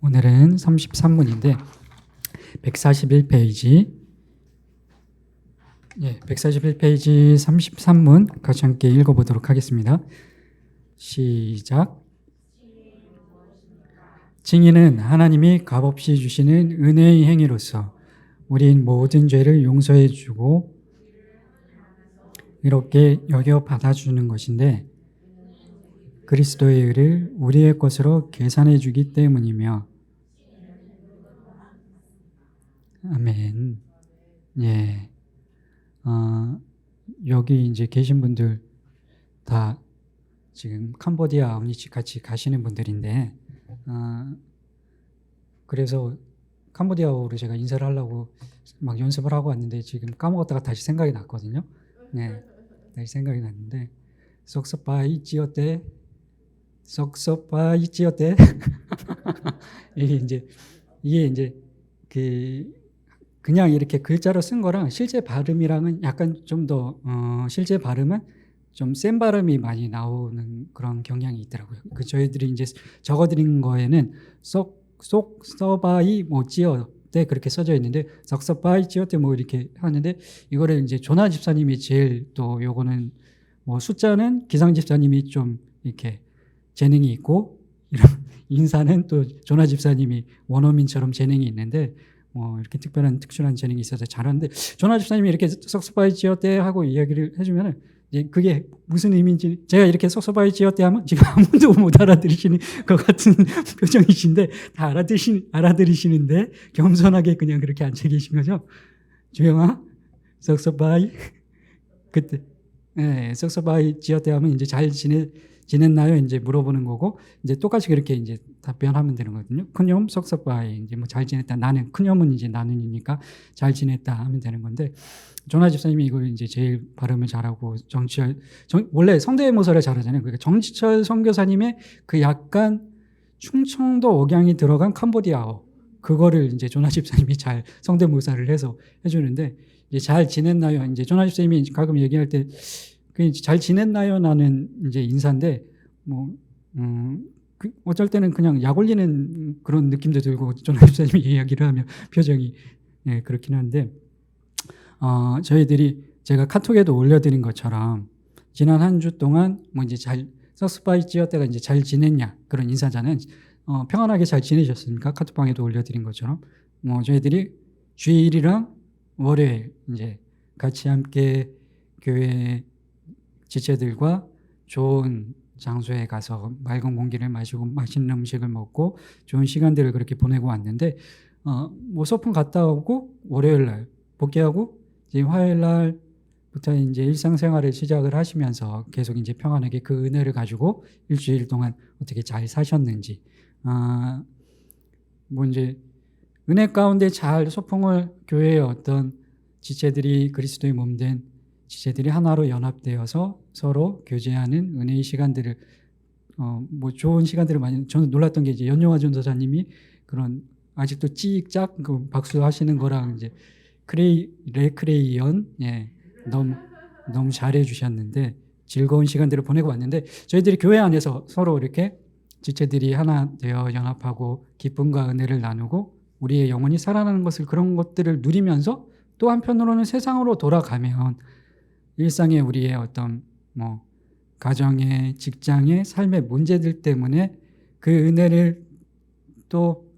오늘은 33문인데 141페이지 141페이지 33문 같이 함께 읽어보도록 하겠습니다. 시작. 징의는 하나님이 값없이 주시는 은혜의 행위로서 우린 모든 죄를 용서해 주고 이렇게 여겨 받아주는 것인데 그리스도의 의를 우리의 것으로 계산해 주기 때문이며 아멘. 예. 여기 이제 계신 분들 다 지금 캄보디아 아우니치 같이 가시는 분들인데, 그래서 캄보디아어로 제가 인사를 하려고 막 연습을 하고 왔는데 지금 까먹었다가 다시 생각이 났거든요. 네. 다시 생각이 났는데, 쏙쏙바이 찌어때, 쏙쏙바이 찌어때. 이게 이제 그냥 이렇게 글자로 쓴 거랑 실제 발음이랑은 약간 좀 더 실제 발음은 좀 센 발음이 많이 나오는 그런 경향이 있더라고요. 저희들이 이제 적어드린 거에는 쏙 써바이 뭐 찌어 때 그렇게 써져 있는데 썩서바이 찌어 때 뭐 이렇게 하는데 이거를 이제 조나 집사님이 제일 또 요거는 뭐 숫자는 기상 집사님이 좀 이렇게 재능이 있고 이런 인사는 또 조나 집사님이 원어민처럼 재능이 있는데 뭐 이렇게 특출한 재능이 있어서 잘하는데 조나 집사님이 이렇게 썩서바이 찌어때 하고 이야기를 해주면은 이제 그게 무슨 의미인지 제가 이렇게 썩서바이 찌어때 하면 지금 아무도 못 알아들으시는 것 같은 표정이신데 다 알아들으시는데 겸손하게 그냥 그렇게 앉아 계신 거죠. 주영아 썩서바이 그때 썩서바이 찌어때 하면 이제 잘 지냈나요? 이제 물어보는 거고, 이제 똑같이 그렇게 이제 답변하면 되는 거거든요. 큰염 썩서바이, 이제 뭐 잘 지냈다. 나는, 큰염은 이제 나는이니까 잘 지냈다 하면 되는 건데, 조나 집사님이 이걸 이제 제일 발음을 잘하고, 원래 성대모사를 잘하잖아요. 그러니까 정지철 선교사님의 그 약간 충청도 억양이 들어간 캄보디아어, 그거를 이제 조나 집사님이 잘 성대모사를 해서 해주는데, 이제 잘 지냈나요? 이제 조나 집사님이 가끔 얘기할 때, 잘 지냈나요? 나는 이제 인사인데, 어쩔 때는 그냥 약 올리는 그런 느낌도 들고, 조나 집사님이 이야기를 하면 표정이, 그렇긴 한데, 저희들이 제가 카톡에도 올려드린 것처럼, 지난 한 주 동안, 뭐 이제 석스바이 찌어때가 이제 잘 지냈냐, 그런 인사자는, 평안하게 잘 지내셨습니까? 카톡방에도 올려드린 것처럼, 저희들이 주일이랑 월요일, 이제 같이 함께 교회 지체들과 좋은 장소에 가서 맑은 공기를 마시고 맛있는 음식을 먹고 좋은 시간들을 그렇게 보내고 왔는데 뭐 소풍 갔다 오고 월요일 날 복귀하고 이제 화요일 날부터 이제 일상생활을 시작을 하시면서 계속 이제 평안하게 그 은혜를 가지고 일주일 동안 어떻게 잘 사셨는지 뭐 이제 은혜 가운데 잘 소풍을 교회의 어떤 지체들이 그리스도의 몸된 지체들이 하나로 연합되어서 서로 교제하는 은혜의 시간들을 뭐 좋은 시간들을 많이 저는 놀랐던 게 이제 연용화 전도사님이 그런 아직도 찍짝 그 박수 하시는 거랑 이제 레크레이언 너무 잘해 주셨는데 즐거운 시간들을 보내고 왔는데 저희들이 교회 안에서 서로 이렇게 지체들이 하나 되어 연합하고 기쁨과 은혜를 나누고 우리의 영혼이 살아나는 것을 그런 것들을 누리면서 또 한편으로는 세상으로 돌아가면 일상의 우리의 어떤 뭐 가정의 직장의 삶의 문제들 때문에 그 은혜를 또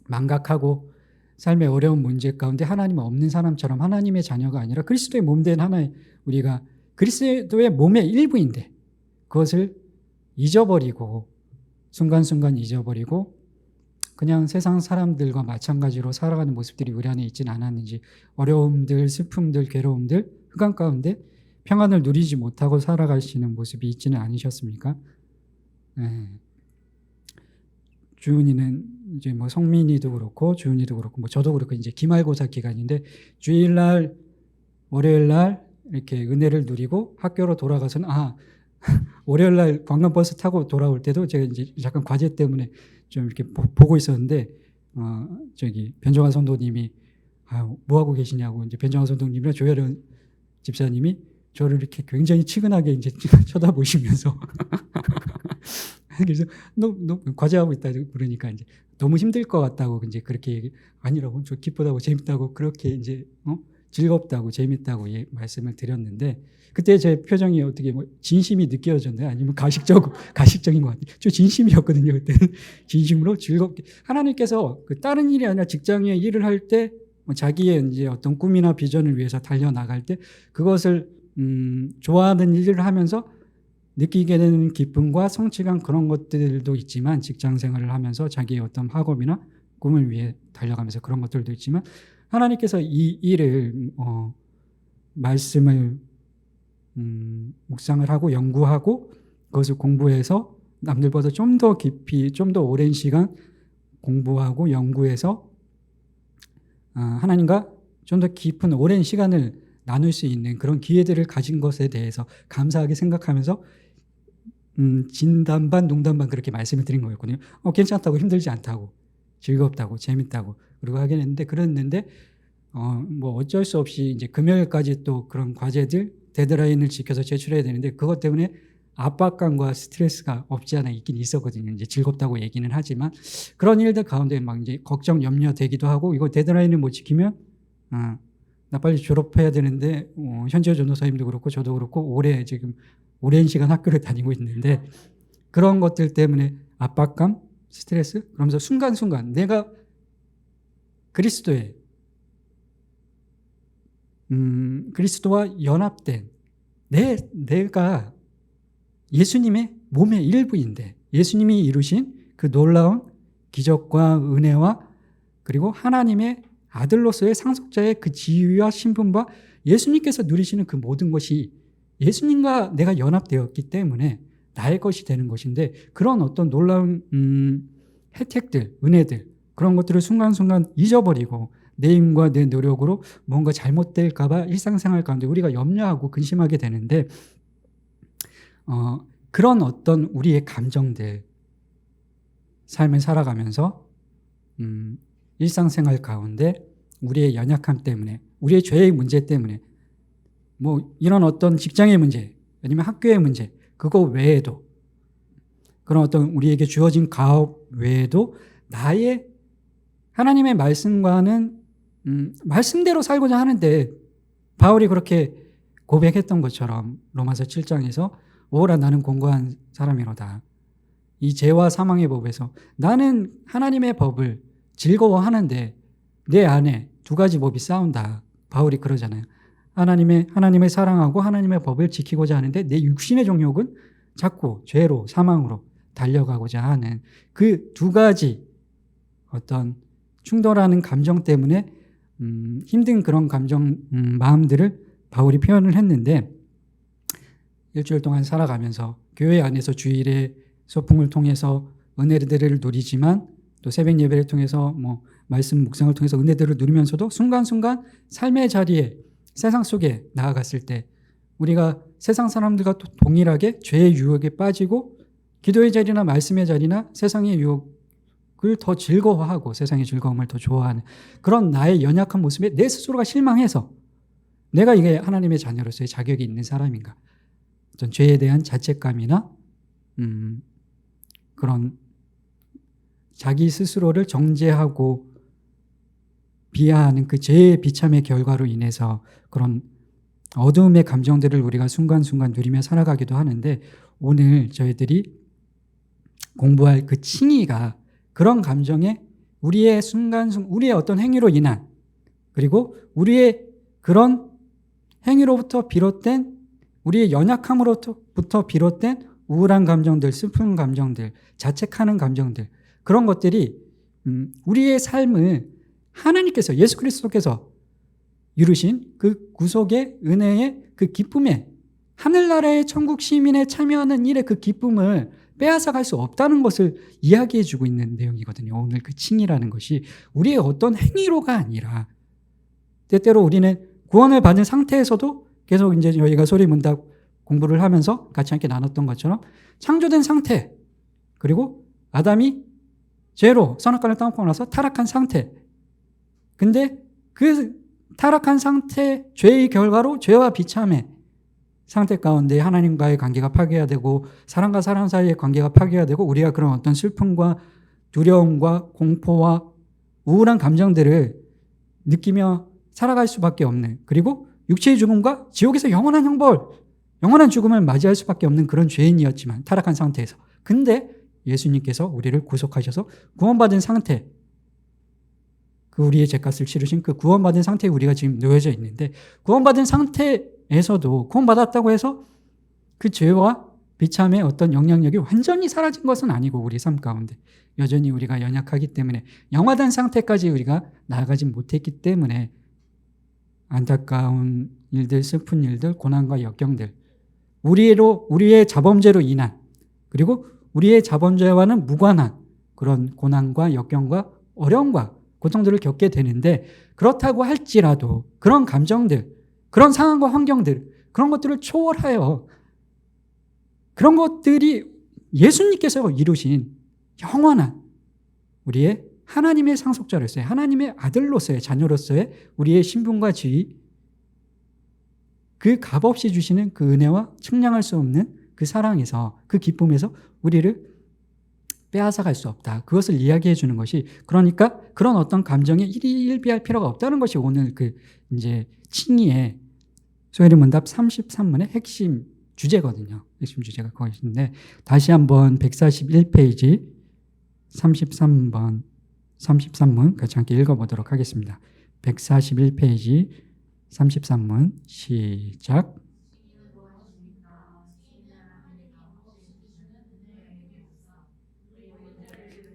망각하고 삶의 어려운 문제 가운데 하나님 없는 사람처럼 하나님의 자녀가 아니라 그리스도의 몸된 하나의 우리가 그리스도의 몸의 일부인데 그것을 잊어버리고 순간순간 잊어버리고 그냥 세상 사람들과 마찬가지로 살아가는 모습들이 우리 안에 있지는 않았는지 어려움들, 슬픔들, 괴로움들, 흑암 가운데 평안을 누리지 못하고 살아가시는 모습이 있지는 않으셨습니까? 주은이는 이제 뭐 성민이도 그렇고 주은이도 그렇고 뭐 저도 그렇고 이제 기말고사 기간인데 주일날, 월요일날 이렇게 은혜를 누리고 학교로 돌아가서는 월요일날 관광버스 타고 돌아올 때도 제가 이제 잠깐 과제 때문에 좀 이렇게 보고 있었는데 변정환 성도님이 뭐 하고 계시냐고 이제 변정환 성도님이랑 조혜련 집사님이 저를 이렇게 굉장히 치근하게 이제 쳐다보시면서 그래서 너 과제하고 있다 그러니까 이제 너무 힘들 것 같다고 이제 그렇게 아니라고 저 기쁘다고 재밌다고 그렇게 이제 즐겁다고 재밌다고 말씀을 드렸는데 그때 제 표정이 어떻게 뭐 진심이 느껴졌나요? 아니면 가식적인 것 같아요. 저 진심이었거든요. 그때는 진심으로 즐겁게 하나님께서 그 다른 일이 아니라 직장에 일을 할 때 자기의 이제 어떤 꿈이나 비전을 위해서 달려 나갈 때 그것을 좋아하는 일을 하면서 느끼게 되는 기쁨과 성취감 그런 것들도 있지만 직장 생활을 하면서 자기의 어떤 학업이나 꿈을 위해 달려가면서 그런 것들도 있지만 하나님께서 이 일을 말씀을 묵상을 하고 연구하고 그것을 공부해서 남들보다 좀 더 깊이 좀 더 오랜 시간 공부하고 연구해서 하나님과 좀 더 깊은 오랜 시간을 나눌 수 있는 그런 기회들을 가진 것에 대해서 감사하게 생각하면서 진담 반 농담 반 그렇게 말씀을 드린 거였거든요. 괜찮다고 힘들지 않다고 즐겁다고 재밌다고 그리고 하긴 했는데 그랬는데 뭐 어쩔 수 없이 이제 금요일까지 또 그런 과제들 데드라인을 지켜서 제출해야 되는데 그것 때문에 압박감과 스트레스가 없지 않아 있긴 있었거든요. 이제 즐겁다고 얘기는 하지만 그런 일들 가운데 막 이제 걱정 염려되기도 하고 이거 데드라인을 못 지키면 나 빨리 졸업해야 되는데 현재 전도사님도 그렇고 저도 그렇고 올해 지금 오랜 시간 학교를 다니고 있는데 그런 것들 때문에 압박감, 스트레스 그러면서 순간순간 내가 그리스도와 연합된 내가 예수님의 몸의 일부인데 예수님이 이루신 그 놀라운 기적과 은혜와 그리고 하나님의 아들로서의 상속자의 그 지위와 신분과 예수님께서 누리시는 그 모든 것이 예수님과 내가 연합되었기 때문에 나의 것이 되는 것인데 그런 어떤 놀라운 혜택들, 은혜들 그런 것들을 순간순간 잊어버리고 내 힘과 내 노력으로 뭔가 잘못될까 봐 일상생활 가운데 우리가 염려하고 근심하게 되는데 그런 어떤 우리의 감정들 삶을 살아가면서 일상생활 가운데 우리의 연약함 때문에 우리의 죄의 문제 때문에 뭐 이런 어떤 직장의 문제 아니면 학교의 문제 그거 외에도 그런 어떤 우리에게 주어진 가업 외에도 나의 하나님의 말씀과는 말씀대로 살고자 하는데 바울이 그렇게 고백했던 것처럼 로마서 7장에서 오라 나는 공고한 사람이로다. 이 죄와 사망의 법에서 나는 하나님의 법을 즐거워하는데 내 안에 두 가지 법이 싸운다. 바울이 그러잖아요. 하나님을 사랑하고 하나님의 법을 지키고자 하는데 내 육신의 정욕은 자꾸 죄로 사망으로 달려가고자 하는 그 두 가지 어떤 충돌하는 감정 때문에 힘든 그런 감정 마음들을 바울이 표현을 했는데 일주일 동안 살아가면서 교회 안에서 주일에 소풍을 통해서 은혜들을 누리지만 또 새벽 예배를 통해서 뭐 말씀 묵상을 통해서 은혜들을 누리면서도 순간순간 삶의 자리에 세상 속에 나아갔을 때 우리가 세상 사람들과 동일하게 죄의 유혹에 빠지고 기도의 자리나 말씀의 자리나 세상의 유혹을 더 즐거워하고 세상의 즐거움을 더 좋아하는 그런 나의 연약한 모습에 내 스스로가 실망해서 내가 이게 하나님의 자녀로서의 자격이 있는 사람인가 어떤 죄에 대한 자책감이나 그런 자기 스스로를 정죄하고 비하하는 그 죄의 비참의 결과로 인해서 그런 어두움의 감정들을 우리가 순간순간 누리며 살아가기도 하는데 오늘 저희들이 공부할 그 칭의가 그런 감정에 우리의 우리의 어떤 행위로 인한 그리고 우리의 그런 행위로부터 비롯된 우리의 연약함으로부터 비롯된 우울한 감정들, 슬픈 감정들, 자책하는 감정들 그런 것들이 우리의 삶을 하나님께서 예수 그리스도께서 이루신 그 구속의 은혜의 그 기쁨에 하늘나라의 천국 시민에 참여하는 일의 그 기쁨을 빼앗아 갈 수 없다는 것을 이야기해 주고 있는 내용이거든요. 오늘 그 칭의라는 것이 우리의 어떤 행위로가 아니라 때때로 우리는 구원을 받은 상태에서도 계속 이제 저희가 소리문답 공부를 하면서 같이 함께 나눴던 것처럼 창조된 상태 그리고 아담이 죄로 선악과를 따먹고 나서 타락한 상태 근데 그 타락한 상태 죄의 결과로 죄와 비참해 상태 가운데 하나님과의 관계가 파괴되고 사람과 사람 사이의 관계가 파괴되고 우리가 그런 어떤 슬픔과 두려움과 공포와 우울한 감정들을 느끼며 살아갈 수밖에 없는, 그리고 육체의 죽음과 지옥에서 영원한 형벌, 영원한 죽음을 맞이할 수밖에 없는 그런 죄인이었지만 타락한 상태에서, 근데 예수님께서 우리를 구속하셔서 구원받은 상태, 그 우리의 죄값을 치르신 그 구원받은 상태에 우리가 지금 놓여져 있는데, 구원받은 상태에서도 구원받았다고 해서 그 죄와 비참의 어떤 영향력이 완전히 사라진 것은 아니고 우리 삶 가운데 여전히 우리가 연약하기 때문에 영화된 상태까지 우리가 나아가지 못했기 때문에 안타까운 일들, 슬픈 일들, 고난과 역경들, 우리의 자범죄로 인한, 그리고 우리의 자범죄와는 무관한 그런 고난과 역경과 어려움과 고통들을 겪게 되는데, 그렇다고 할지라도 그런 감정들, 그런 상황과 환경들, 그런 것들을 초월하여 그런 것들이 예수님께서 이루신 영원한 우리의 하나님의 상속자로서의, 하나님의 아들로서의, 자녀로서의 우리의 신분과 지위, 그 값없이 주시는 그 은혜와 측량할 수 없는 그 사랑에서, 그 기쁨에서 우리를 빼앗아갈 수 없다. 그것을 이야기해 주는 것이, 그러니까 그런 어떤 감정에 일희일비할 필요가 없다는 것이 오늘 그 이제 칭의의 소혜리 문답 33문의 핵심 주제거든요. 핵심 주제가 그것인데, 다시 한번 141페이지 33문 같이 함께 읽어보도록 하겠습니다. 141페이지 33문 시작.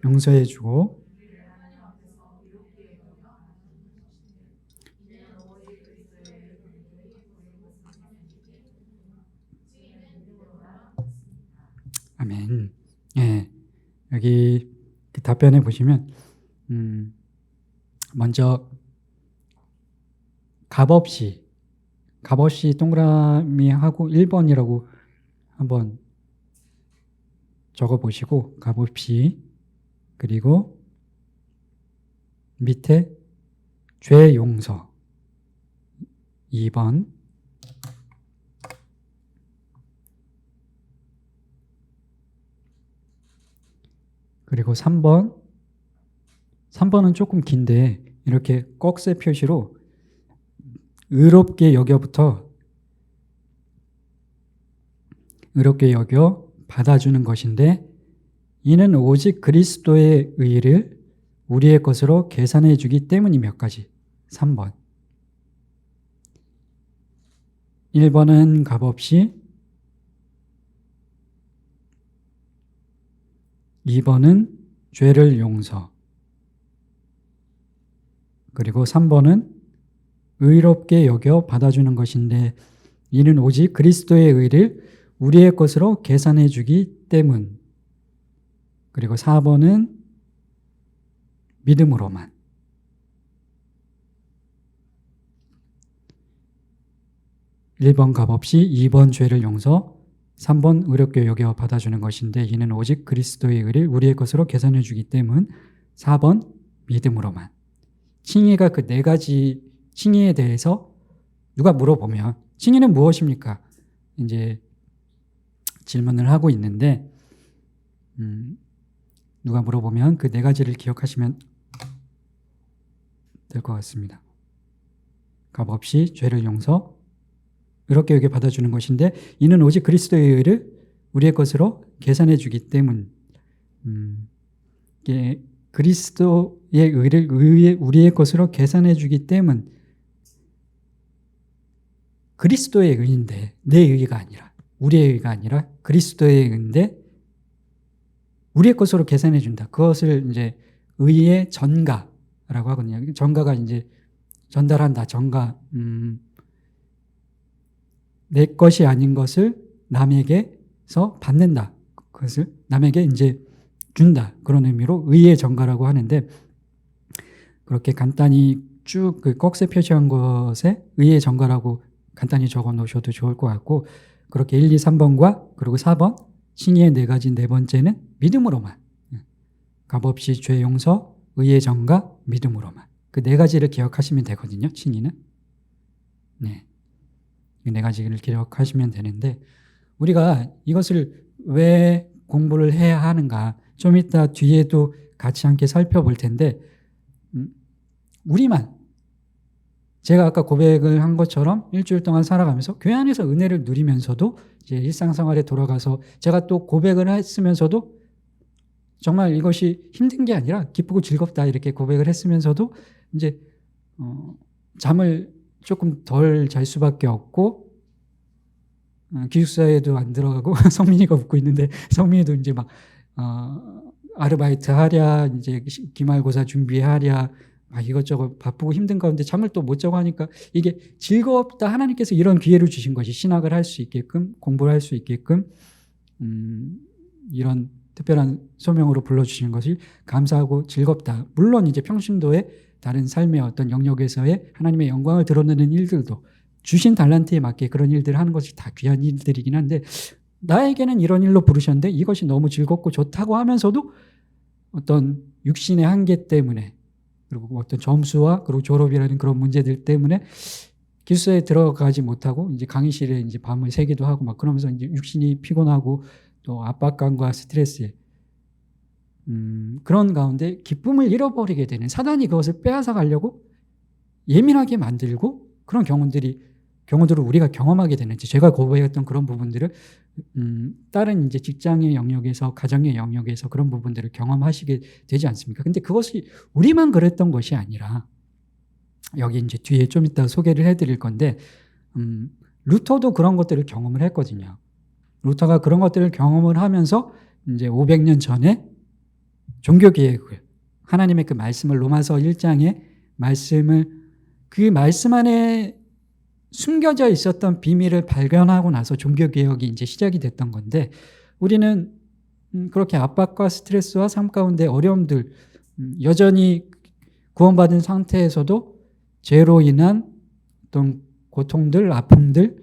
용서해주고 아멘. 예, 여기 그 답변에 보시면 먼저 값없이 동그라미 하고 1번이라고 한번 적어보시고, 값없이, 그리고 밑에 죄 용서 2번, 그리고 3번은 조금 긴데 이렇게 꺽쇠 표시로 의롭게 여겨부터 의롭게 여겨 받아주는 것인데, 이는 오직 그리스도의 의를 우리의 것으로 계산해 주기 때문이며까지. 3번. 1번은 값없이, 2번은 죄를 용서, 그리고 3번은 의롭게 여겨 받아주는 것인데, 이는 오직 그리스도의 의를 우리의 것으로 계산해 주기 때문. 그리고 4번은 믿음으로만. 1번 값없이, 2번 죄를 용서, 3번 의롭게 여겨 받아주는 것인데, 이는 오직 그리스도의 의를 우리의 것으로 계산해 주기 때문. 4번 믿음으로만. 칭의가 그 네 가지 칭의에 대해서 누가 물어보면 칭의는 무엇입니까? 이제 질문을 하고 있는데, 누가 물어보면 그 네 가지를 기억하시면 될 것 같습니다. 값없이, 죄를 용서, 의롭게 여겨 받아주는 것인데, 이는 오직 그리스도의 의를 우리의 것으로 계산해 주기 때문. 그리스도의 의를 우리의 것으로 계산해 주기 때문. 그리스도의 의인데 내 의가 아니라, 우리의 의가 아니라 그리스도의 의인데 우리의 것으로 계산해 준다. 그것을 이제 의의 전가라고 하거든요. 전가가 이제 전달한다. 전가. 내 것이 아닌 것을 남에게서 받는다. 그것을 남에게 이제 준다. 그런 의미로 의의 전가라고 하는데, 그렇게 간단히 쭉 그 꺽쇠 표시한 것에 의의 전가라고 간단히 적어 놓으셔도 좋을 것 같고, 그렇게 1, 2, 3번과 그리고 4번 칭의의 네 가지 네 번째는 믿음으로만. 값없이, 죄 용서, 의의 전가, 믿음으로만. 그 네 가지를 기억하시면 되거든요. 칭의는. 네. 이 네 가지를 기억하시면 되는데, 우리가 이것을 왜 공부를 해야 하는가 좀 이따 뒤에도 같이 함께 살펴볼 텐데, 우리만, 제가 아까 고백을 한 것처럼 일주일 동안 살아가면서 교회 안에서 은혜를 누리면서도 이제 일상생활에 돌아가서 제가 또 고백을 했으면서도 정말 이것이 힘든 게 아니라 기쁘고 즐겁다 이렇게 고백을 했으면서도 이제 잠을 조금 덜 잘 수밖에 없고, 기숙사에도 안 들어가고 성민이가 웃고 있는데, 성민이도 이제 막 아르바이트 하랴, 이제 기말고사 준비하랴, 막 이것저것 바쁘고 힘든 가운데 잠을 또 못 자고 하니까 이게 즐겁다. 하나님께서 이런 기회를 주신 것이 신학을 할 수 있게끔, 공부를 할 수 있게끔 이런 특별한 소명으로 불러주신 것이 감사하고 즐겁다. 물론 이제 평신도의 다른 삶의 어떤 영역에서의 하나님의 영광을 드러내는 일들도 주신 달란트에 맞게 그런 일들을 하는 것이 다 귀한 일들이긴 한데, 나에게는 이런 일로 부르셨는데 이것이 너무 즐겁고 좋다고 하면서도 어떤 육신의 한계 때문에, 그리고 어떤 점수와 그리고 졸업이라는 그런 문제들 때문에 기숙사에 들어가지 못하고 이제 강의실에 이제 밤을 새기도 하고 막 그러면서 이제 육신이 피곤하고 또 압박감과 스트레스, 그런 가운데 기쁨을 잃어버리게 되는, 사단이 그것을 빼앗아 가려고 예민하게 만들고 그런 경우들을 우리가 경험하게 되는지, 제가 고백했던 그런 부분들을 다른 이제 직장의 영역에서, 가정의 영역에서 그런 부분들을 경험하시게 되지 않습니까? 근데 그것이 우리만 그랬던 것이 아니라, 여기 이제 뒤에 좀 이따 소개를 해드릴 건데, 루터도 그런 것들을 경험을 했거든요. 루터가 그런 것들을 경험을 하면서 이제 500년 전에 종교개혁을, 하나님의 그 말씀을, 로마서 1장의 말씀을, 그 말씀 안에 숨겨져 있었던 비밀을 발견하고 나서 종교개혁이 이제 시작이 됐던 건데, 우리는 그렇게 압박과 스트레스와 삶 가운데 어려움들, 여전히 구원받은 상태에서도 죄로 인한 어떤 고통들, 아픔들,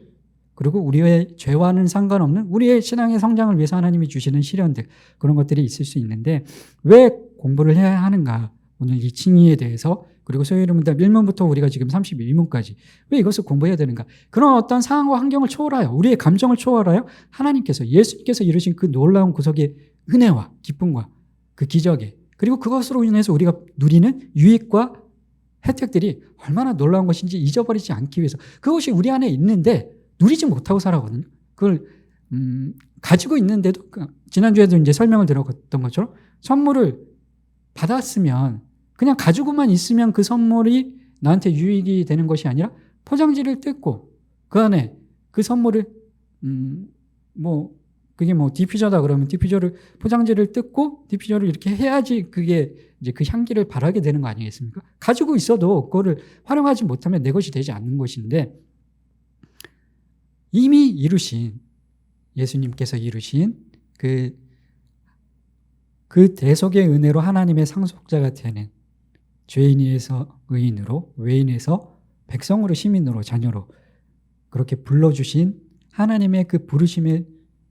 그리고 우리의 죄와는 상관없는 우리의 신앙의 성장을 위해서 하나님이 주시는 시련들, 그런 것들이 있을 수 있는데, 왜 공부를 해야 하는가? 오늘 이 칭의에 대해서, 그리고 소요문답 1문부터 우리가 지금 32문까지 왜 이것을 공부해야 되는가? 그런 어떤 상황과 환경을 초월하여, 우리의 감정을 초월하여 하나님께서, 예수님께서 이루신 그 놀라운 구속의 은혜와 기쁨과 그 기적에, 그리고 그것으로 인해서 우리가 누리는 유익과 혜택들이 얼마나 놀라운 것인지 잊어버리지 않기 위해서, 그것이 우리 안에 있는데 누리지 못하고 살아거든요. 그걸 가지고 있는데도, 지난주에도 이제 설명을 드렸던 것처럼 선물을 받았으면 그냥 가지고만 있으면 그 선물이 나한테 유익이 되는 것이 아니라, 포장지를 뜯고 그 안에 그 선물을 그게 디퓨저다 그러면 디퓨저를, 포장지를 뜯고 디퓨저를 이렇게 해야지 그게 이제 그 향기를 발하게 되는 거 아니겠습니까? 가지고 있어도 그거를 활용하지 못하면 내 것이 되지 않는 것인데, 이미 이루신, 예수님께서 이루신 그 대속의 은혜로 하나님의 상속자가 되는, 죄인에서 의인으로, 외인에서 백성으로, 시민으로, 자녀로 그렇게 불러주신 하나님의 그 부르심의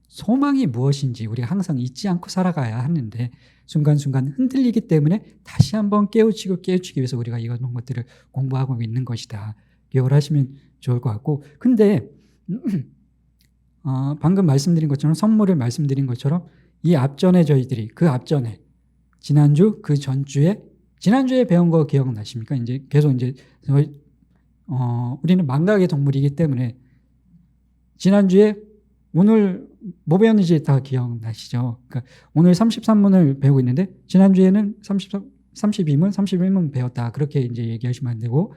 소망이 무엇인지 우리가 항상 잊지 않고 살아가야 하는데, 순간순간 흔들리기 때문에 다시 한번 깨우치기 위해서 우리가 이런 것들을 공부하고 있는 것이다. 기억을 하시면 좋을 것 같고, 근데 방금 말씀드린 것처럼, 선물을 말씀드린 것처럼, 이 앞전에 저희들이, 그 앞전에 지난주, 그 전주에, 지난주에 배운 거 기억나십니까? 이제 계속 이제 우리는 망각의 동물이기 때문에 지난주에, 오늘 뭐 배웠는지 다 기억나시죠? 그러니까 오늘 33문을 배우고 있는데 지난주에는 32문, 31문 배웠다. 그렇게 이제 얘기하시면 안 되고,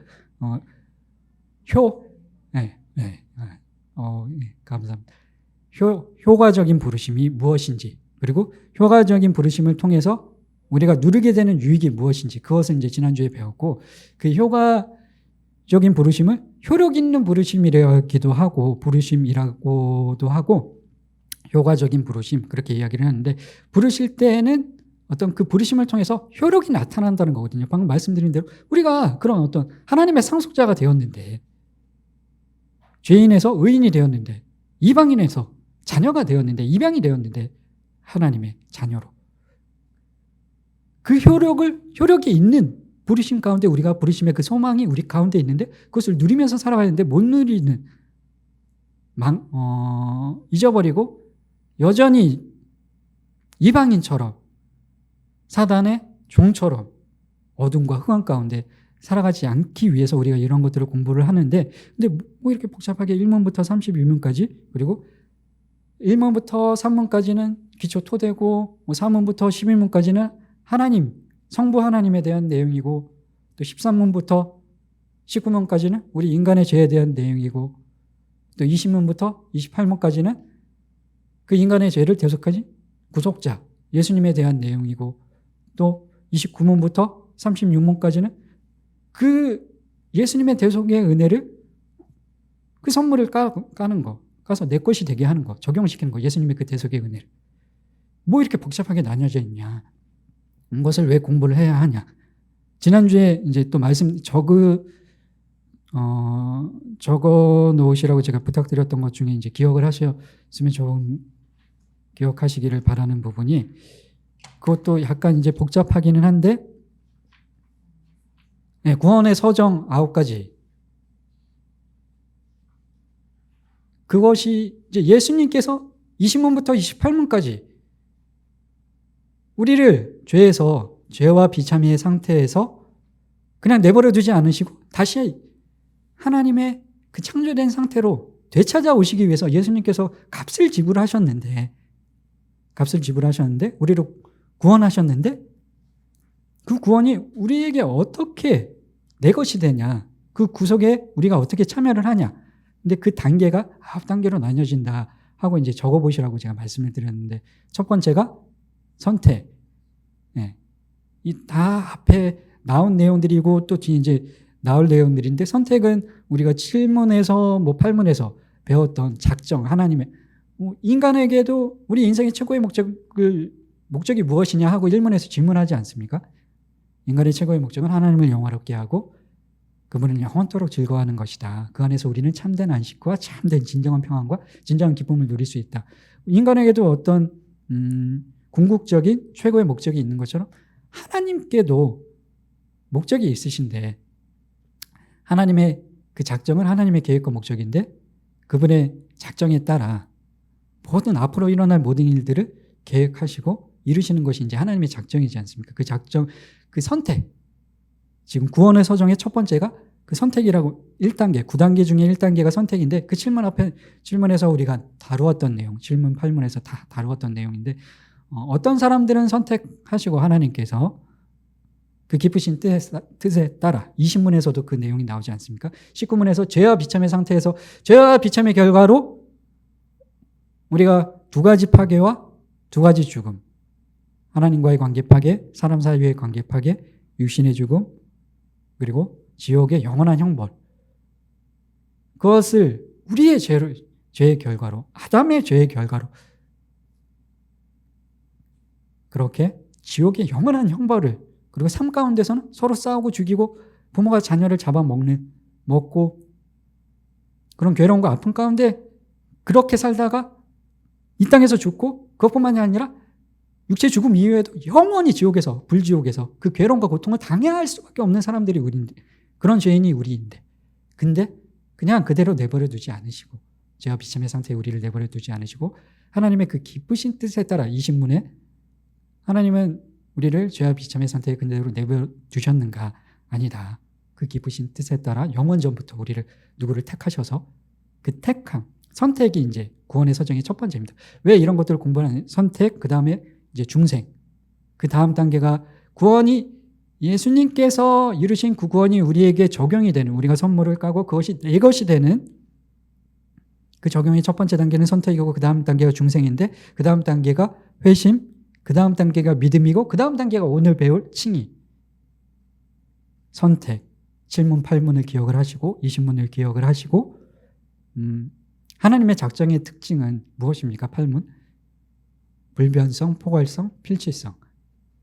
감사합니다. 효과적인 부르심이 무엇인지, 그리고 효과적인 부르심을 통해서 우리가 누리게 되는 유익이 무엇인지, 그것을 이제 지난주에 배웠고, 그 효과적인 부르심을 효력 있는 부르심이라기도 하고, 부르심이라고도 하고, 효과적인 부르심, 그렇게 이야기를 하는데, 부르실 때에는 어떤 그 부르심을 통해서 효력이 나타난다는 거거든요. 방금 말씀드린 대로 우리가 그런 어떤 하나님의 상속자가 되었는데, 죄인에서 의인이 되었는데, 이방인에서 자녀가 되었는데, 입양이 되었는데, 하나님의 자녀로 그 효력이 있는 부르심 가운데, 우리가 부르심의 그 소망이 우리 가운데 있는데 그것을 누리면서 살아가야 하는데 못 누리는, 잊어버리고 여전히 이방인처럼 사단의 종처럼 어둠과 흑암 가운데 살아가지 않기 위해서 우리가 이런 것들을 공부를 하는데, 근데 뭐 이렇게 복잡하게 1문부터 32문까지, 그리고 1문부터 3문까지는 기초 토대고, 뭐 4문부터 11문까지는 하나님, 성부 하나님에 대한 내용이고, 또 13문부터 19문까지는 우리 인간의 죄에 대한 내용이고, 또 20문부터 28문까지는 그 인간의 죄를 대속하신 구속자 예수님에 대한 내용이고, 또 29문부터 36문까지는 그 예수님의 대속의 은혜를, 그 선물을 까는 거, 까서 내 것이 되게 하는 거, 적용시키는 거, 예수님의 그 대속의 은혜를. 뭐 이렇게 복잡하게 나뉘어져 있냐? 이것을 왜 공부를 해야 하냐? 지난주에 이제 또 적어 놓으시라고 제가 부탁드렸던 것 중에 이제 기억을 하셨으면 기억하시기를 바라는 부분이, 그것도 약간 이제 복잡하기는 한데, 네, 구원의 서정 9가지. 그것이 이제 예수님께서 20문부터 28문까지 우리를 죄와 비참의 상태에서 그냥 내버려 두지 않으시고 다시 하나님의 그 창조된 상태로 되찾아 오시기 위해서 예수님께서 값을 지불하셨는데, 우리를 구원하셨는데, 그 구원이 우리에게 어떻게 내 것이 되냐, 그 구속에 우리가 어떻게 참여를 하냐. 근데 그 단계가 9단계로 나뉘어진다 하고 이제 적어보시라고 제가 말씀을 드렸는데, 첫 번째가 선택. 네. 이 다 앞에 나온 내용들이고 또 뒤에 이제 나올 내용들인데, 선택은 우리가 7문에서 뭐 8문에서 배웠던 작정, 하나님의, 인간에게도 우리 인생의 최고의 목적이 무엇이냐 하고 1문에서 질문하지 않습니까? 인간의 최고의 목적은 하나님을 영화롭게 하고 그분을 영원토록 즐거워하는 것이다. 그 안에서 우리는 참된 안식과 참된 진정한 평안과 진정한 기쁨을 누릴 수 있다. 인간에게도 어떤 궁극적인 최고의 목적이 있는 것처럼 하나님께도 목적이 있으신데, 하나님의 그 작정은 하나님의 계획과 목적인데, 그분의 작정에 따라 모든 앞으로 일어날 모든 일들을 계획하시고 이루시는 것이 이제 하나님의 작정이지 않습니까? 그 작정, 그 선택. 지금 구원의 서정의 첫 번째가 그 선택이라고, 1단계, 9단계 중에 1단계가 선택인데, 그 7문에서 우리가 다루었던 내용, 7문, 8문에서 다 다루었던 내용인데, 어떤 사람들은 선택하시고 하나님께서 그 기쁘신 뜻에 따라 20문에서도 그 내용이 나오지 않습니까? 19문에서 죄와 비참의 상태에서 죄와 비참의 결과로 우리가 2가지 파괴와 2가지 죽음, 하나님과의 관계 파괴, 사람 사이의 관계 파괴, 육신의 죽음, 그리고 지옥의 영원한 형벌, 그것을 우리의 죄의 결과로, 아담의 죄의 결과로 그렇게 지옥의 영원한 형벌을, 그리고 삶 가운데서는 서로 싸우고 죽이고 부모가 자녀를 먹고 그런 괴로움과 아픔 가운데 그렇게 살다가 이 땅에서 죽고, 그것뿐만이 아니라 육체 죽음 이후에도 영원히 지옥에서, 불지옥에서 그 괴로움과 고통을 당해야 할 수밖에 없는 사람들이 우리인데, 그런 죄인이 우리인데, 근데 그냥 그대로 내버려 두지 않으시고, 죄와 비참의 상태에 우리를 내버려 두지 않으시고, 하나님의 그 기쁘신 뜻에 따라 20문에 하나님은 우리를 죄와 비참의 상태에 그대로 내버려 두셨는가? 아니다. 그 기쁘신 뜻에 따라 영원 전부터 누구를 택하셔서 그 택함, 선택이 이제 구원의 서정의 첫 번째입니다. 왜 이런 것들을 공부하는? 선택, 그 다음에 이제 중생, 그 다음 단계가 구원이 예수님께서 이루신 그 구원이 우리에게 적용이 되는, 우리가 선물을 까고 그것이 내 것이 되는 그 적용의 첫 번째 단계는 선택이고, 그 다음 단계가 중생인데, 그 다음 단계가 회심, 그 다음 단계가 믿음이고, 그 다음 단계가 오늘 배울 칭의. 선택, 7문, 8문을 기억을 하시고 20문을 기억을 하시고, 하나님의 작정의 특징은 무엇입니까? 8문, 불변성, 포괄성, 필치성.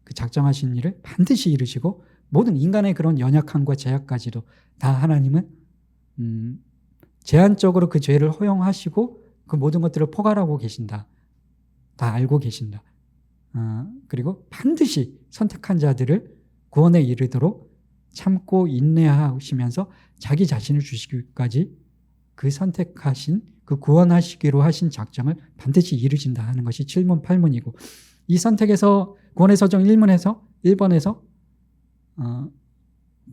그 작정하신 일을 반드시 이루시고, 모든 인간의 그런 연약함과 제약까지도 다 하나님은 제한적으로 그 죄를 허용하시고 그 모든 것들을 포괄하고 계신다. 다 알고 계신다. 그리고 반드시 선택한 자들을 구원에 이르도록 참고 인내하시면서 자기 자신을 주시기까지 그 선택하신 그 구원하시기로 하신 작정을 반드시 이루신다 하는 것이 7문 8문이고, 이 선택에서 구원의 서정 1번에서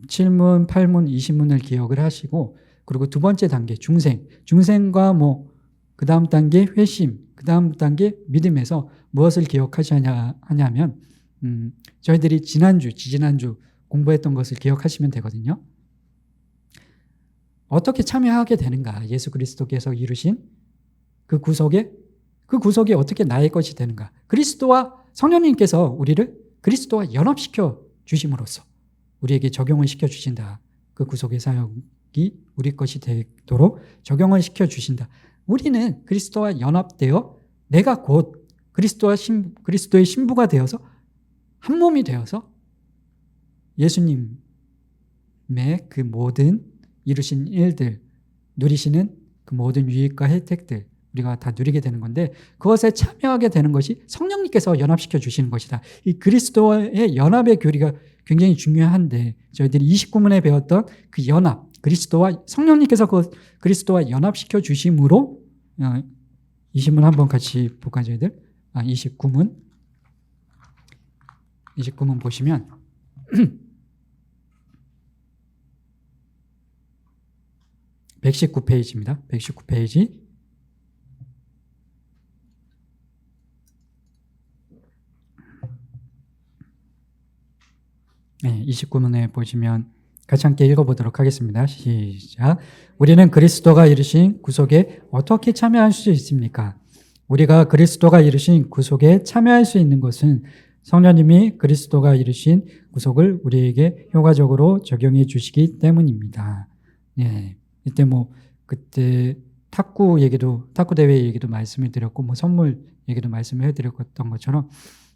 7문, 8문, 20문을 기억을 하시고, 그리고 두 번째 단계 중생과 그 다음 단계 회심, 그 다음 단계 믿음에서 무엇을 기억하셔야 하냐면 저희들이 지지난주 공부했던 것을 기억하시면 되거든요. 어떻게 참여하게 되는가? 예수 그리스도께서 이루신 그 구속이 어떻게 나의 것이 되는가? 그리스도와 성령님께서 우리를 그리스도와 연합시켜 주심으로써 우리에게 적용을 시켜 주신다. 그 구속의 사역이 우리 것이 되도록 적용을 시켜 주신다. 우리는 그리스도와 연합되어 내가 곧 그리스도의 신부가 되어서 한 몸이 되어서 예수님의 그 모든 이루신 일들, 누리시는 그 모든 유익과 혜택들 우리가 다 누리게 되는 건데, 그것에 참여하게 되는 것이 성령님께서 연합시켜 주시는 것이다. 이 그리스도의 연합의 교리가 굉장히 중요한데, 저희들이 29문에 배웠던 그 연합, 그리스도와 성령님께서 그리스도와 연합시켜 주심으로 20문 한번 같이 볼까요, 저희들? 29문 보시면 119페이지입니다. 119페이지. 네, 29문에 보시면 같이 함께 읽어보도록 하겠습니다. 시작. 우리는 그리스도가 이루신 구속에 어떻게 참여할 수 있습니까? 우리가 그리스도가 이루신 구속에 참여할 수 있는 것은 성령님이 그리스도가 이루신 구속을 우리에게 효과적으로 적용해 주시기 때문입니다. 네, 이때 그때 탁구 대회 얘기도 말씀을 드렸고, 선물 얘기도 말씀을 해드렸던 것처럼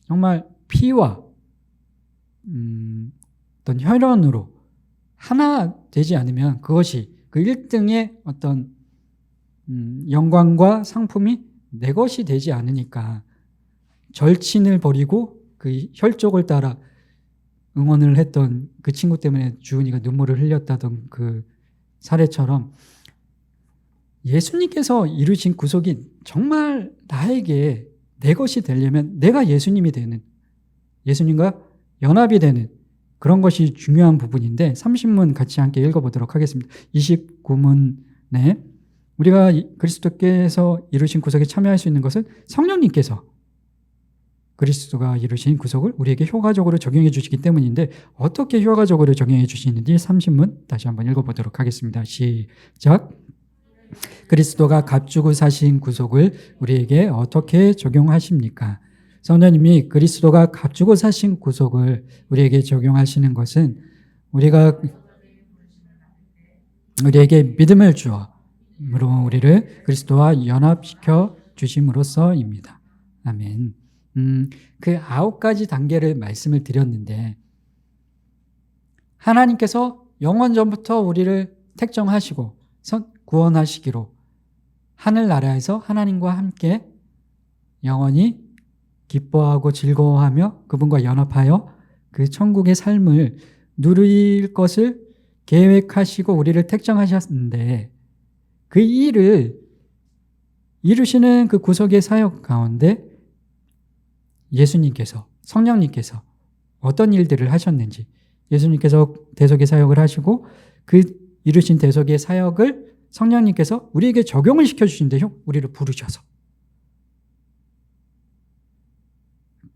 정말 피와 어떤 혈연으로 하나 되지 않으면 그것이 그 1등의 어떤 영광과 상품이 내 것이 되지 않으니까 절친을 버리고 그 혈족을 따라 응원을 했던 그 친구 때문에 주은이가 눈물을 흘렸다던 그 사례처럼, 예수님께서 이루신 구속이 정말 나에게 내 것이 되려면 내가 예수님이 되는, 예수님과 연합이 되는 그런 것이 중요한 부분인데, 30문 같이 함께 읽어보도록 하겠습니다. 29문에 우리가 그리스도께서 이루신 구속에 참여할 수 있는 것은 성령님께서 그리스도가 이루신 구속을 우리에게 효과적으로 적용해 주시기 때문인데, 어떻게 효과적으로 적용해 주시는지 30문 다시 한번 읽어보도록 하겠습니다. 시작. 그리스도가 값주고 사신 구속을 우리에게 어떻게 적용하십니까? 성령님이 그리스도가 값주고 사신 구속을 우리에게 적용하시는 것은 우리에게 믿음을 주어으로 우리를 그리스도와 연합시켜 주심으로써입니다. 아멘. 그 9가지 단계를 말씀을 드렸는데, 하나님께서 영원 전부터 우리를 택정하시고 구원하시기로 하늘나라에서 하나님과 함께 영원히 기뻐하고 즐거워하며 그분과 연합하여 그 천국의 삶을 누릴 것을 계획하시고 우리를 택정하셨는데, 그 일을 이루시는 그 구속의 사역 가운데 예수님께서, 성령님께서 어떤 일들을 하셨는지, 예수님께서 대속의 사역을 하시고 그 이루신 대속의 사역을 성령님께서 우리에게 적용을 시켜주신대요. 우리를 부르셔서.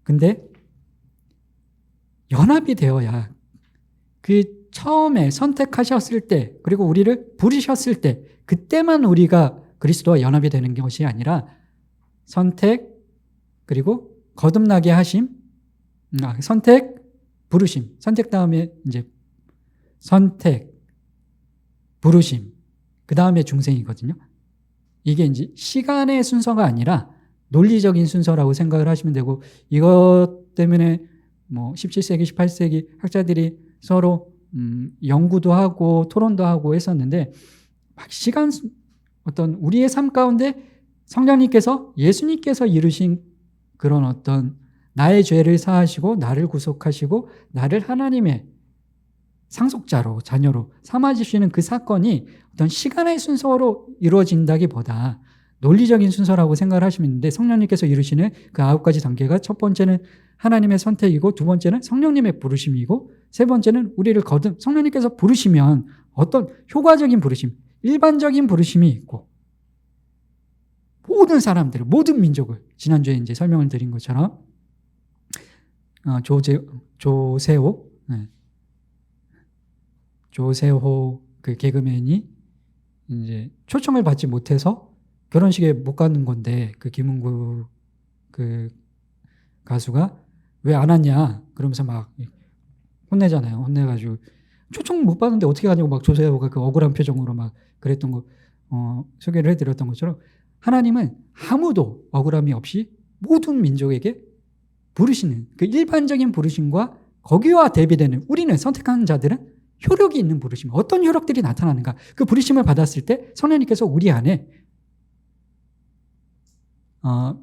근데 연합이 되어야, 그 처음에 선택하셨을 때, 그리고 우리를 부르셨을 때, 그때만 우리가 그리스도와 연합이 되는 것이 아니라 선택, 그리고 거듭나게 하심, 선택, 부르심, 선택 다음에 이제 선택, 부르심, 그 다음에 중생이거든요. 이게 이제 시간의 순서가 아니라 논리적인 순서라고 생각을 하시면 되고, 이것 때문에 17세기, 18세기 학자들이 서로 연구도 하고 토론도 하고 했었는데, 어떤 우리의 삶 가운데 성령님께서, 예수님께서 이루신 그런 어떤 나의 죄를 사하시고 나를 구속하시고 나를 하나님의 상속자로, 자녀로 삼아주시는 그 사건이 어떤 시간의 순서로 이루어진다기보다 논리적인 순서라고 생각을 하시면 있는데 성령님께서 이루시는 그 9가지 단계가 첫 번째는 하나님의 선택이고 두 번째는 성령님의 부르심이고 세 번째는 우리를 거듭 성령님께서 부르시면 어떤 효과적인 부르심, 일반적인 부르심이 있고 모든 사람들, 모든 민족을 지난주에 이제 설명을 드린 것처럼 조세호 그 개그맨이 이제 초청을 받지 못해서 결혼식에 못 가는 건데 그 김은구 그 가수가 왜 안 왔냐 그러면서 막 혼내잖아요. 혼내가지고 초청 못 받는데 어떻게 가냐고 막 조세호가 그 억울한 표정으로 막 그랬던 거 소개를 해드렸던 것처럼 하나님은 아무도 억울함이 없이 모든 민족에게 부르시는 그 일반적인 부르심과 거기와 대비되는 우리는 선택한 자들은 효력이 있는 부르심, 어떤 효력들이 나타나는가? 그 부르심을 받았을 때 성령님께서 우리 안에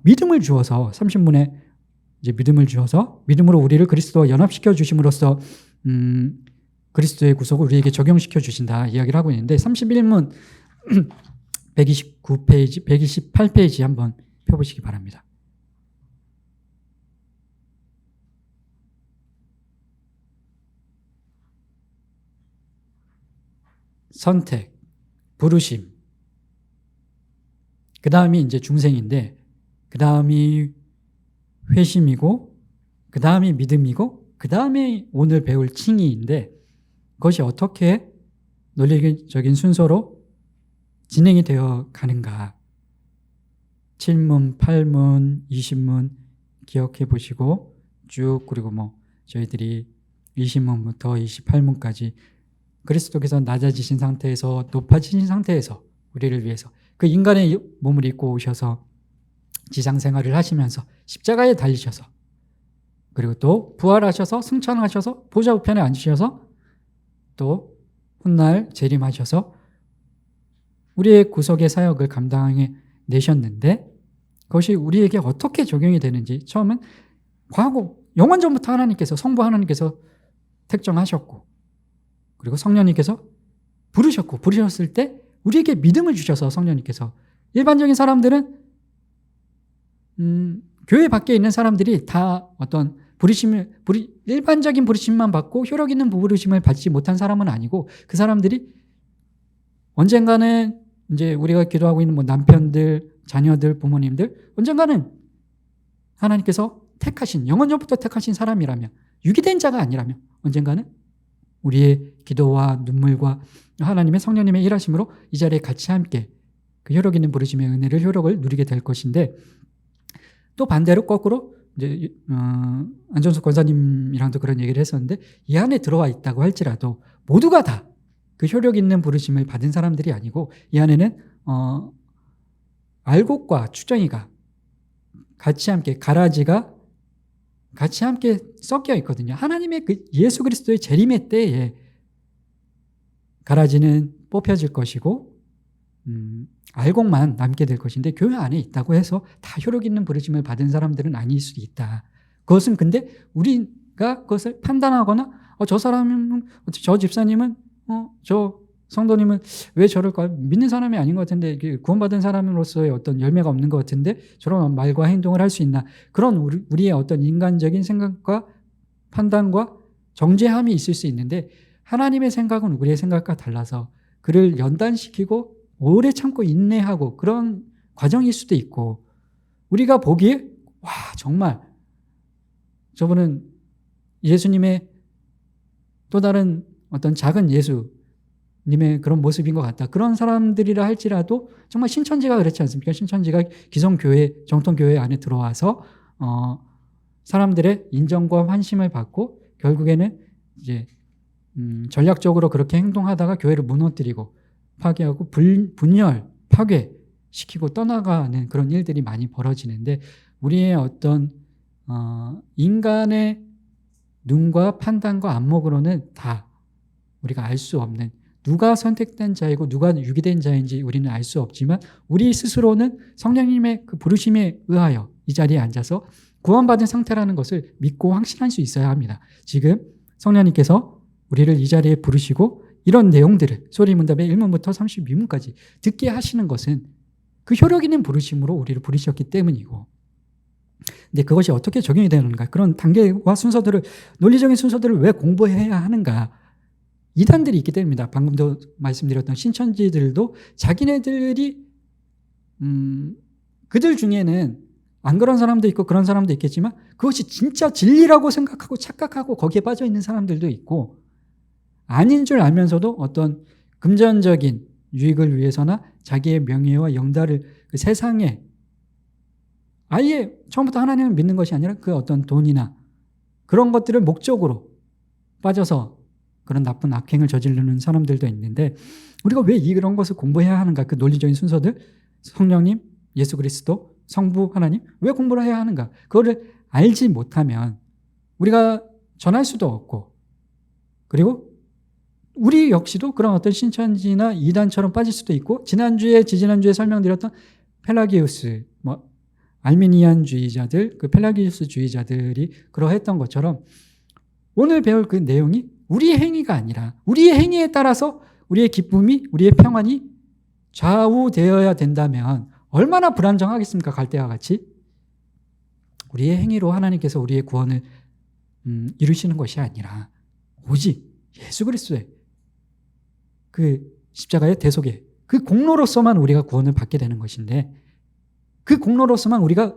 믿음을 주어서 30문에 이제 믿음을 주어서 믿음으로 우리를 그리스도와 연합시켜 주심으로써 그리스도의 구속을 우리에게 적용시켜 주신다 이야기를 하고 있는데 31문 129페이지, 128페이지 한번 펴보시기 바랍니다. 선택, 부르심, 그 다음이 이제 중생인데 그 다음이 회심이고 그 다음이 믿음이고 그 다음에 오늘 배울 칭의인데 그것이 어떻게 논리적인 순서로 진행이 되어 가는가. 7문, 8문, 20문 기억해 보시고 쭉 그리고 뭐 저희들이 20문부터 28문까지 그리스도께서 낮아지신 상태에서 높아지신 상태에서 우리를 위해서 그 인간의 몸을 입고 오셔서 지상 생활을 하시면서 십자가에 달리셔서 그리고 또 부활하셔서 승천하셔서 보좌 우편에 앉으셔서 또 훗날 재림하셔서 우리의 구속의 사역을 감당해 내셨는데 그것이 우리에게 어떻게 적용이 되는지 처음은 과거 영원전부터 하나님께서 성부 하나님께서 택정하셨고 그리고 성령님께서 부르셨을 때 우리에게 믿음을 주셔서 성령님께서 일반적인 사람들은 교회 밖에 있는 사람들이 다 어떤 일반적인 부르심만 받고 효력 있는 부르심을 받지 못한 사람은 아니고 그 사람들이 언젠가는 이제 우리가 기도하고 있는 뭐 남편들, 자녀들, 부모님들 언젠가는 하나님께서 택하신 영원전부터 택하신 사람이라면 유기된 자가 아니라면 언젠가는 우리의 기도와 눈물과 하나님의 성령님의 일하심으로 이 자리에 같이 함께 그 효력 있는 부르심의 은혜를 효력을 누리게 될 것인데 또 반대로 거꾸로 이제 안전숙 권사님이랑도 그런 얘기를 했었는데 이 안에 들어와 있다고 할지라도 모두가 다 그 효력 있는 부르심을 받은 사람들이 아니고 이 안에는 알곡과 추정이가 같이 함께 가라지가 같이 함께 섞여 있거든요. 하나님의 그 예수 그리스도의 재림의 때에 가라지는 뽑혀질 것이고 알곡만 남게 될 것인데 교회 안에 있다고 해서 다 효력 있는 부르심을 받은 사람들은 아닐 수도 있다. 그것은 근데 우리가 그것을 판단하거나 저 사람은 저 집사님은 저 성도님은 왜 저럴까? 믿는 사람이 아닌 것 같은데 구원받은 사람으로서의 어떤 열매가 없는 것 같은데 저런 말과 행동을 할 수 있나? 그런 우리의 어떤 인간적인 생각과 판단과 정죄함이 있을 수 있는데 하나님의 생각은 우리의 생각과 달라서 그를 연단시키고 오래 참고 인내하고 그런 과정일 수도 있고 우리가 보기에 와 정말 저분은 예수님의 또 다른 어떤 작은 예수님의 그런 모습인 것 같다. 그런 사람들이라 할지라도 정말 신천지가 그렇지 않습니까? 신천지가 기성교회, 정통교회 안에 들어와서 사람들의 인정과 환심을 받고 결국에는 이제 전략적으로 그렇게 행동하다가 교회를 무너뜨리고 파괴하고 분열, 파괴시키고 떠나가는 그런 일들이 많이 벌어지는데 우리의 어떤 인간의 눈과 판단과 안목으로는 다 우리가 알 수 없는 누가 선택된 자이고 누가 유기된 자인지 우리는 알 수 없지만 우리 스스로는 성령님의 그 부르심에 의하여 이 자리에 앉아서 구원받은 상태라는 것을 믿고 확신할 수 있어야 합니다. 지금 성령님께서 우리를 이 자리에 부르시고 이런 내용들을 소리문답의 1문부터 32문까지 듣게 하시는 것은 그 효력 있는 부르심으로 우리를 부르셨기 때문이고, 근데 그것이 어떻게 적용이 되는가, 그런 단계와 순서들을, 논리적인 순서들을 왜 공부해야 하는가, 이단들이 있기 때문입니다. 방금도 말씀드렸던 신천지들도 자기네들이 그들 중에는 안 그런 사람도 있고 그런 사람도 있겠지만 그것이 진짜 진리라고 생각하고 착각하고 거기에 빠져 있는 사람들도 있고, 아닌 줄 알면서도 어떤 금전적인 유익을 위해서나 자기의 명예와 영달을 그 세상에, 아예 처음부터 하나님을 믿는 것이 아니라 그 어떤 돈이나 그런 것들을 목적으로 빠져서 그런 나쁜 악행을 저지르는 사람들도 있는데, 우리가 왜 이런 것을 공부해야 하는가, 그 논리적인 순서들, 성령님, 예수 그리스도, 성부 하나님, 왜 공부를 해야 하는가, 그거를 알지 못하면 우리가 전할 수도 없고, 그리고 우리 역시도 그런 어떤 신천지나 이단처럼 빠질 수도 있고, 지지난주에 설명드렸던 펠라기우스, 알미니안주의자들, 그 펠라기우스주의자들이 그러했던 것처럼 오늘 배울 그 내용이 우리의 행위가 아니라 우리의 행위에 따라서 우리의 기쁨이, 우리의 평안이 좌우되어야 된다면 얼마나 불안정하겠습니까? 갈대와 같이. 우리의 행위로 하나님께서 우리의 구원을 이루시는 것이 아니라 오직 예수 그리스도의 그 십자가의 대속의 그 공로로서만 우리가 구원을 받게 되는 것인데, 그 공로로서만 우리가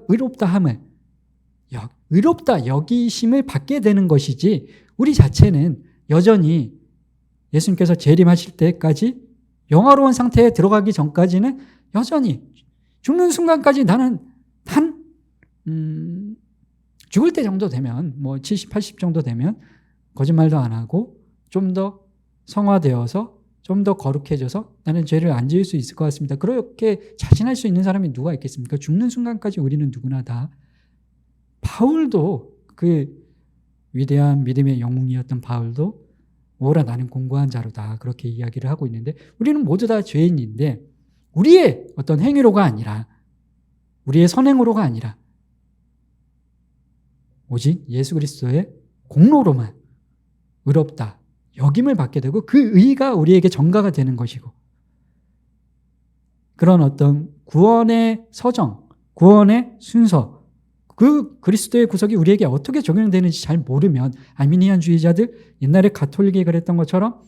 의롭다 여기심을 받게 되는 것이지, 우리 자체는 여전히 예수님께서 재림하실 때까지 영화로운 상태에 들어가기 전까지는 여전히 죽는 순간까지 나는 죽을 때 정도 되면 70, 80 정도 되면 거짓말도 안 하고 좀 더 성화되어서 좀 더 거룩해져서 나는 죄를 안 지을 수 있을 것 같습니다. 그렇게 자신할 수 있는 사람이 누가 있겠습니까? 죽는 순간까지 우리는 누구나 다. 바울도, 그 위대한 믿음의 영웅이었던 바울도 오라 나는 공고한 자로다, 그렇게 이야기를 하고 있는데, 우리는 모두 다 죄인인데 우리의 어떤 행위로가 아니라, 우리의 선행으로가 아니라 오직 예수 그리스도의 공로로만 의롭다 여김을 받게 되고, 그 의가 우리에게 전가가 되는 것이고, 그런 어떤 구원의 서정, 구원의 순서, 그 그리스도의 구속이 우리에게 어떻게 적용되는지 잘 모르면, 알미니안주의자들, 옛날에 가톨릭이 그랬던 것처럼,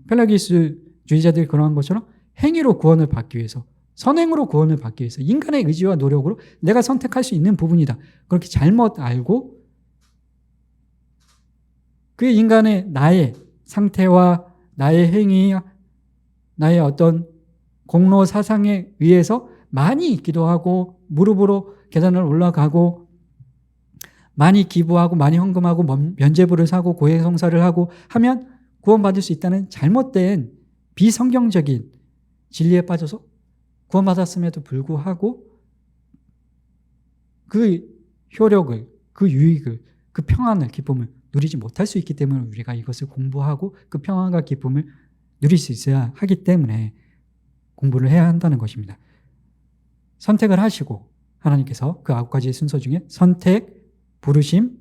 펠라기우스주의자들이 그러한 것처럼 행위로 구원을 받기 위해서, 선행으로 구원을 받기 위해서 인간의 의지와 노력으로 내가 선택할 수 있는 부분이다, 그렇게 잘못 알고 그 인간의 나의 상태와 나의 행위, 나의 어떤 공로 사상에 의해서 많이 기도하고 무릎으로 계단을 올라가고 많이 기부하고 많이 헌금하고 면죄부를 사고 고해성사를 하고 하면 구원받을 수 있다는 잘못된 비성경적인 진리에 빠져서 구원받았음에도 불구하고 그 효력을, 그 유익을, 그 평안을, 기쁨을 누리지 못할 수 있기 때문에 우리가 이것을 공부하고 그 평안과 기쁨을 누릴 수 있어야 하기 때문에 공부를 해야 한다는 것입니다. 선택을 하시고 하나님께서 그 9가지의 순서 중에 선택, 부르심,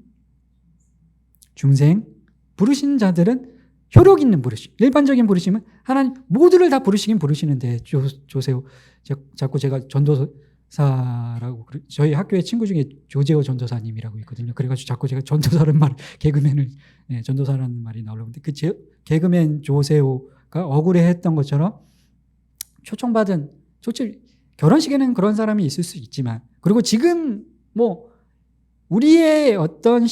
중생, 부르신 자들은 효력 있는 부르심, 일반적인 부르심은 하나님 모두를 다 부르시긴 부르시는데, 조세호, 자꾸 제가 전도사라고, 저희 학교에 친구 중에 조재호 전도사님이라고 있거든요. 그래가지고 자꾸 제가 전도사라는 말, 개그맨을, 전도사라는 말이 나오려고 하는데, 그 개그맨 조세호가 억울해했던 것처럼 초청받은, 결혼식에는 그런 사람이 있을 수 있지만, 그리고 지금 우리의 어떤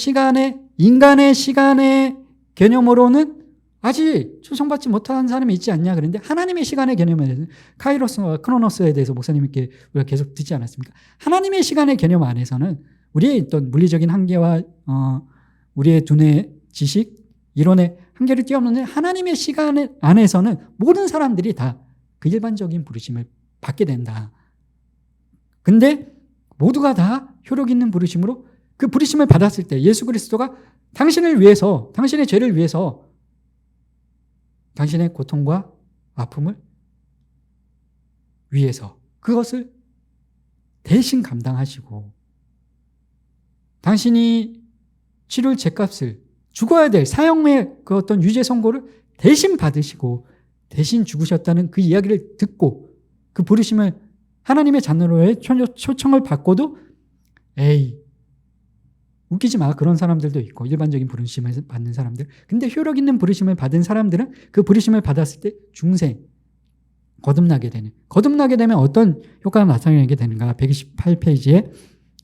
인간의 시간의 개념으로는 아직 초청받지 못한 사람이 있지 않냐 그런데, 하나님의 시간의 개념에는 카이로스와 크로노스에 대해서 목사님께 우리가 계속 듣지 않았습니까? 하나님의 시간의 개념 안에서는 우리의 어떤 물리적인 한계와 우리의 두뇌 지식, 이론의 한계를 뛰어넘는 하나님의 시간 안에서는 모든 사람들이 다 그 일반적인 부르심을 받게 된다. 근데 모두가 다 효력 있는 부르심으로 그 부르심을 받았을 때 예수 그리스도가 당신을 위해서, 당신의 죄를 위해서 당신의 고통과 아픔을 위해서 그것을 대신 감당하시고, 당신이 치룰 죄값을, 죽어야 될 사형의 그 어떤 유죄 선고를 대신 받으시고 대신 죽으셨다는 그 이야기를 듣고 그 부르심을 하나님의 자녀로의 초청을 받고도 에이 웃기지 마. 그런 사람들도 있고 일반적인 부르심을 받는 사람들. 근데 효력 있는 부르심을 받은 사람들은 그 부르심을 받았을 때 중생 거듭나게 되면 어떤 효과가 나타나게 되는가. 128페이지에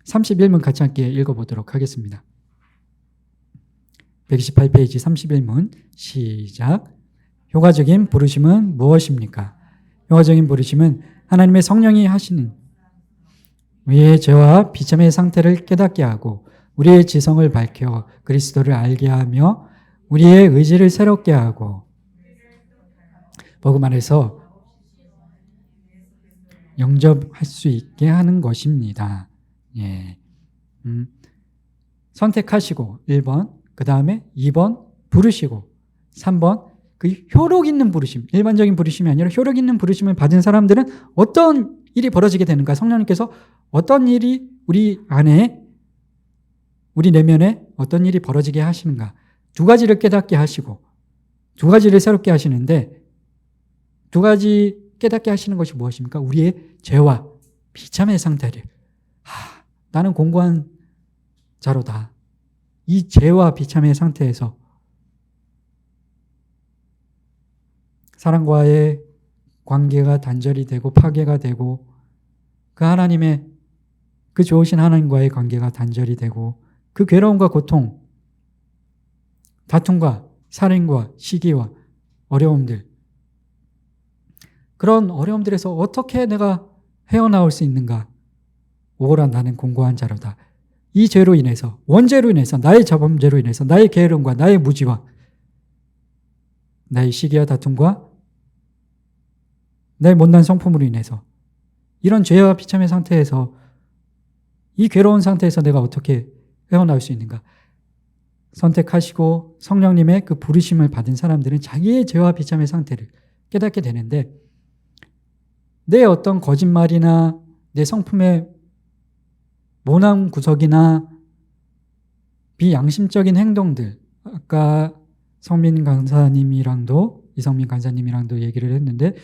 31문 같이 함께 읽어보도록 하겠습니다. 128페이지 31문 시작. 효과적인 부르심은 무엇입니까? 효과적인 부르심은 하나님의 성령이 하시는 우리의 죄와 비참의 상태를 깨닫게 하고 우리의 지성을 밝혀 그리스도를 알게 하며 우리의 의지를 새롭게 하고 복음 안에서 영접할 수 있게 하는 것입니다. 예. 선택하시고 1번, 그 다음에 2번 부르시고 3번 그 효력 있는 부르심, 일반적인 부르심이 아니라 효력 있는 부르심을 받은 사람들은 어떤 일이 벌어지게 되는가? 성령님께서 어떤 일이 우리 안에 우리 내면에 어떤 일이 벌어지게 하시는가? 두 가지를 깨닫게 하시고 두 가지를 새롭게 하시는데 두 가지 깨닫게 하시는 것이 무엇입니까? 우리의 죄와 비참의 상태를 나는 공고한 자로다. 이 죄와 비참의 상태에서 사람과의 관계가 단절이 되고 파괴가 되고 그 하나님의 그 좋으신 하나님과의 관계가 단절이 되고 그 괴로움과 고통, 다툼과 살인과 시기와 어려움들 그런 어려움들에서 어떻게 내가 헤어나올 수 있는가? 오라 나는 공고한 자로다. 이 죄로 인해서 원죄로 인해서 나의 자범죄로 인해서 나의 게으름과 나의 무지와 나의 시기와 다툼과 나의 못난 성품으로 인해서 이런 죄와 비참의 상태에서 이 괴로운 상태에서 내가 어떻게 헤어나올 수 있는가? 선택하시고 성령님의 그 부르심을 받은 사람들은 자기의 죄와 비참의 상태를 깨닫게 되는데 내 어떤 거짓말이나 내 성품의 모난 구석이나 비양심적인 행동들 아까 이성민 간사님이랑도 얘기를 했는데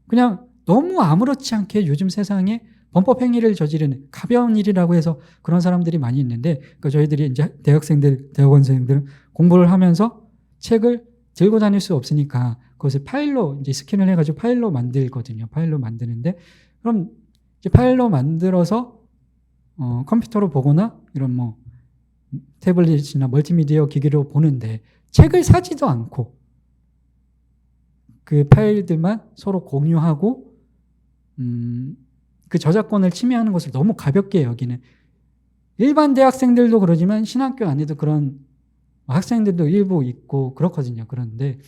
그냥 너무 아무렇지 않게 요즘 세상에 범법 행위를 저지르는 가벼운 일이라고 해서 그런 사람들이 많이 있는데 그러니까 저희들이 이제 대학원생들은 공부를 하면서 책을 들고 다닐 수 없으니까 그것을 파일로 이제 스캔을 해가지고 파일로 만들거든요. 파일로 만드는데 그럼 이제 파일로 만들어서 컴퓨터로 보거나 이런 뭐 태블릿이나 멀티미디어 기기로 보는데 책을 사지도 않고 그 파일들만 서로 공유하고 그 저작권을 침해하는 것을 너무 가볍게 여기는 일반 대학생들도 그러지만 신학교 안에도 그런 학생들도 일부 있고 그렇거든요. 그런데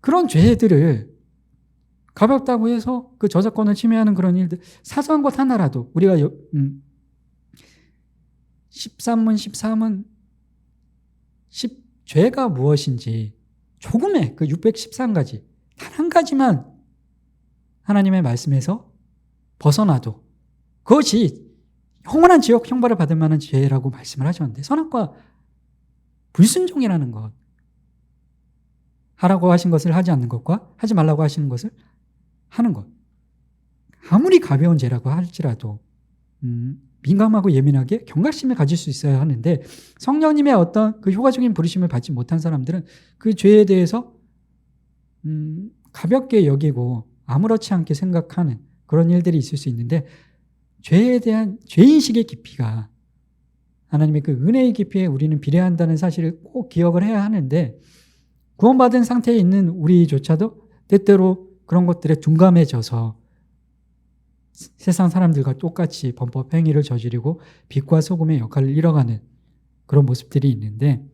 그런 죄들을 가볍다고 해서 그 저작권을 침해하는 그런 일들 사소한 것 하나라도 우리가 13문, 14문 죄가 무엇인지 조금의 그 613가지 단 한 가지만 하나님의 말씀에서 벗어나도 그것이 영원한 지옥 형벌을 받을 만한 죄라고 말씀을 하셨는데 선악과 불순종이라는 것 하라고 하신 것을 하지 않는 것과 하지 말라고 하시는 것을 하는 것 아무리 가벼운 죄라고 할지라도 민감하고 예민하게 경각심을 가질 수 있어야 하는데 성령님의 어떤 그 효과적인 부르심을 받지 못한 사람들은 그 죄에 대해서 가볍게 여기고 아무렇지 않게 생각하는 그런 일들이 있을 수 있는데 죄에 대한 죄인식의 깊이가 하나님의 그 은혜의 깊이에 우리는 비례한다는 사실을 꼭 기억을 해야 하는데 구원받은 상태에 있는 우리조차도 때때로 그런 것들에 둔감해져서 세상 사람들과 똑같이 범법 행위를 저지르고 빛과 소금의 역할을 잃어가는 그런 모습들이 있는데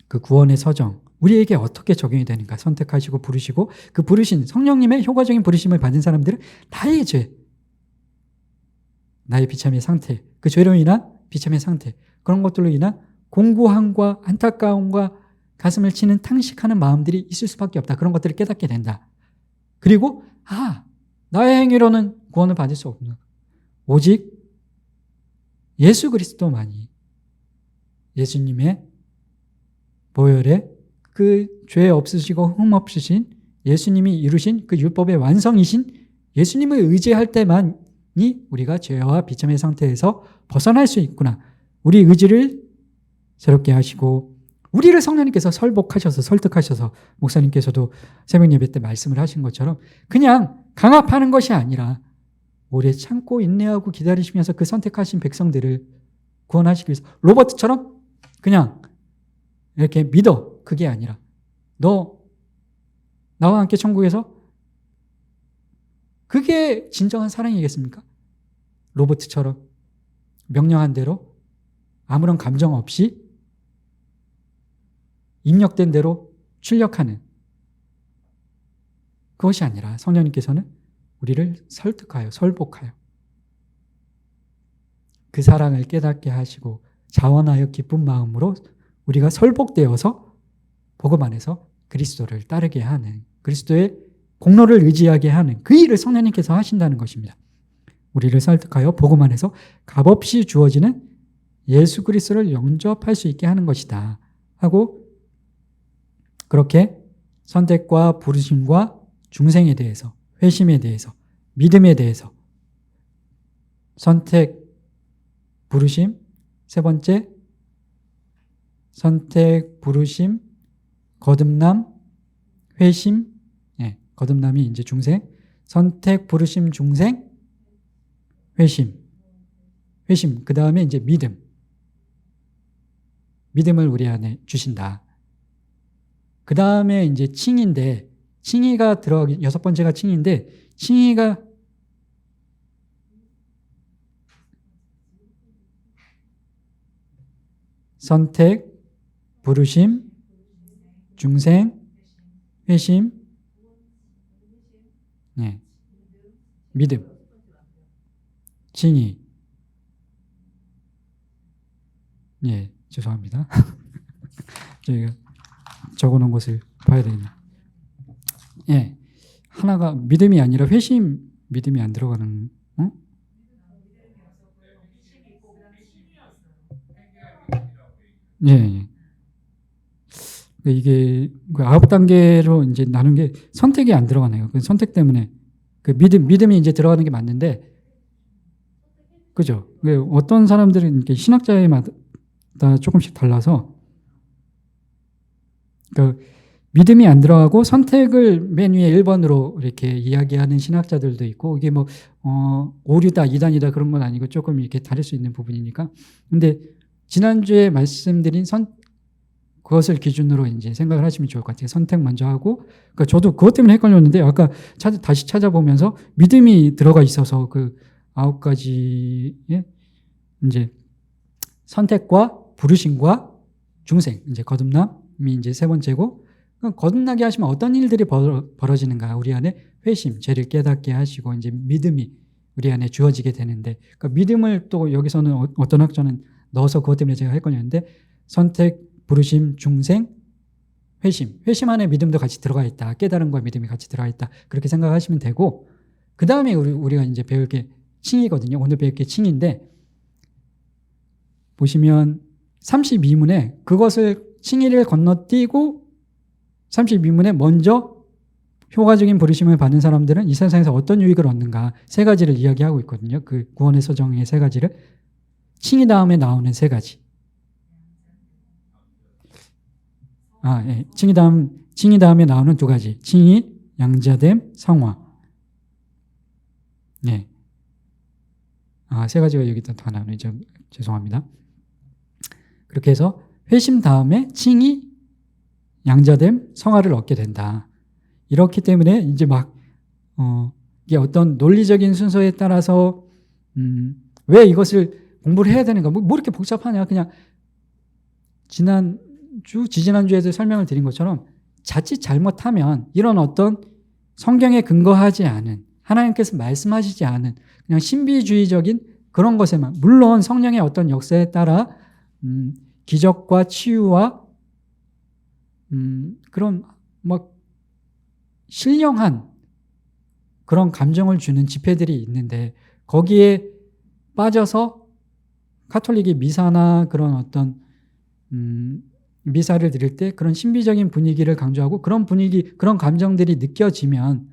그 구원의 서정 우리에게 어떻게 적용이 되는가 선택하시고 부르시고 그 부르신 성령님의 효과적인 부르심을 받은 사람들은 나의 죄 나의 비참의 상태 그 죄로 인한 비참의 상태 그런 것들로 인한 공고함과 안타까움과 가슴을 치는 탕식하는 마음들이 있을 수밖에 없다. 그런 것들을 깨닫게 된다. 그리고 나의 행위로는 구원을 받을 수 없는 오직 예수 그리스도만이 예수님의 보혈에 그 죄 없으시고 흠 없으신 예수님이 이루신 그 율법의 완성이신 예수님을 의지할 때만이 우리가 죄와 비참의 상태에서 벗어날 수 있구나. 우리 의지를 새롭게 하시고 우리를 성령님께서 설복하셔서 설득하셔서 목사님께서도 새벽 예배 때 말씀을 하신 것처럼 그냥 강압하는 것이 아니라 오래 참고 인내하고 기다리시면서 그 선택하신 백성들을 구원하시기 위해서 로버트처럼 그냥 이렇게 믿어. 그게 아니라 너 나와 함께 천국에서 그게 진정한 사랑이겠습니까? 로버트처럼 명령한 대로 아무런 감정 없이 입력된 대로 출력하는 그것이 아니라 성령님께서는 우리를 설득하여 설복하여 그 사랑을 깨닫게 하시고 자원하여 기쁜 마음으로 우리가 설복되어서 복음 안에서 그리스도를 따르게 하는 그리스도의 공로를 의지하게 하는 그 일을 성령님께서 하신다는 것입니다. 우리를 설득하여 복음 안에서 값없이 주어지는 예수 그리스도를 영접할 수 있게 하는 것이다 하고 그렇게 선택과 부르심과 중생에 대해서 회심에 대해서 믿음에 대해서 선택, 부르심, 세 번째 선택, 부르심, 거듭남, 회심, 거듭남이 이제 중생, 선택, 부르심, 중생, 회심, 그 다음에 이제 믿음을 우리 안에 주신다. 그 다음에 이제 칭의인데, 칭의가 들어가기, 여섯 번째가 칭의인데, 칭의가 선택, 부르심, 중생, 회심, 믿음, 칭의. 죄송합니다. 저희가 적어놓은 것을 봐야 되겠네요. 하나가 믿음이 아니라 회심, 믿음이 안 들어가는, 이게 9단계로 이제 나눈 게 선택이 안 들어가네요. 그 선택 때문에 그 믿음이 이제 들어가는 게 맞는데, 그죠? 어떤 사람들은 이렇게 신학자에마다 조금씩 달라서, 그 믿음이 안 들어가고 선택을 맨 위에 1번으로 이렇게 이야기하는 신학자들도 있고, 이게 뭐, 오류다, 이단이다 그런 건 아니고 조금 이렇게 다를 수 있는 부분이니까. 근데 지난주에 말씀드린 그것을 기준으로 이제 생각을 하시면 좋을 것 같아요. 선택 먼저 하고, 그러니까 저도 그것 때문에 헷갈렸는데, 아까 다시 찾아보면서 믿음이 들어가 있어서 그 9가지의 이제 선택과 부르심과 중생, 이제 거듭남이 이제 세 번째고, 거듭나게 하시면 어떤 일들이 벌어지는가? 우리 안에 회심, 죄를 깨닫게 하시고, 이제 믿음이 우리 안에 주어지게 되는데, 그러니까 믿음을 또 여기서는 어떤 학자는 넣어서 그것 때문에 제가 헷갈렸는데, 선택, 부르심, 중생, 회심 안에 믿음도 같이 들어가 있다. 깨달음과 믿음이 같이 들어가 있다. 그렇게 생각하시면 되고, 그 다음에 우리가 이제 배울 게 칭의거든요. 오늘 배울 게 칭의인데, 보시면 32문에 그것을 칭의를 건너뛰고 32문에 먼저 효과적인 부르심을 받는 사람들은 이 세상에서 어떤 유익을 얻는가 세 가지를 이야기하고 있거든요. 그 구원의 서정의 세 가지를. 칭의 다음에 나오는 세 가지. 칭의 다음에 나오는 두 가지. 칭의, 양자됨, 성화. 세 가지가 여기다 다 나오죠. 죄송합니다. 그렇게 해서 회심 다음에 칭의, 양자됨, 성화를 얻게 된다. 이렇기 때문에 이제 이게 어떤 논리적인 순서에 따라서 왜 이것을 공부를 해야 되는가? 뭐 이렇게 복잡하냐? 그냥 지지난주에도 설명을 드린 것처럼 자칫 잘못하면 이런 어떤 성경에 근거하지 않은 하나님께서 말씀하시지 않은 그냥 신비주의적인 그런 것에만, 물론 성령의 어떤 역사에 따라 기적과 치유와 그런 신령한 그런 감정을 주는 집회들이 있는데, 거기에 빠져서 가톨릭이 미사나 그런 어떤 미사를 드릴 때 그런 신비적인 분위기를 강조하고 그런 분위기, 그런 감정들이 느껴지면,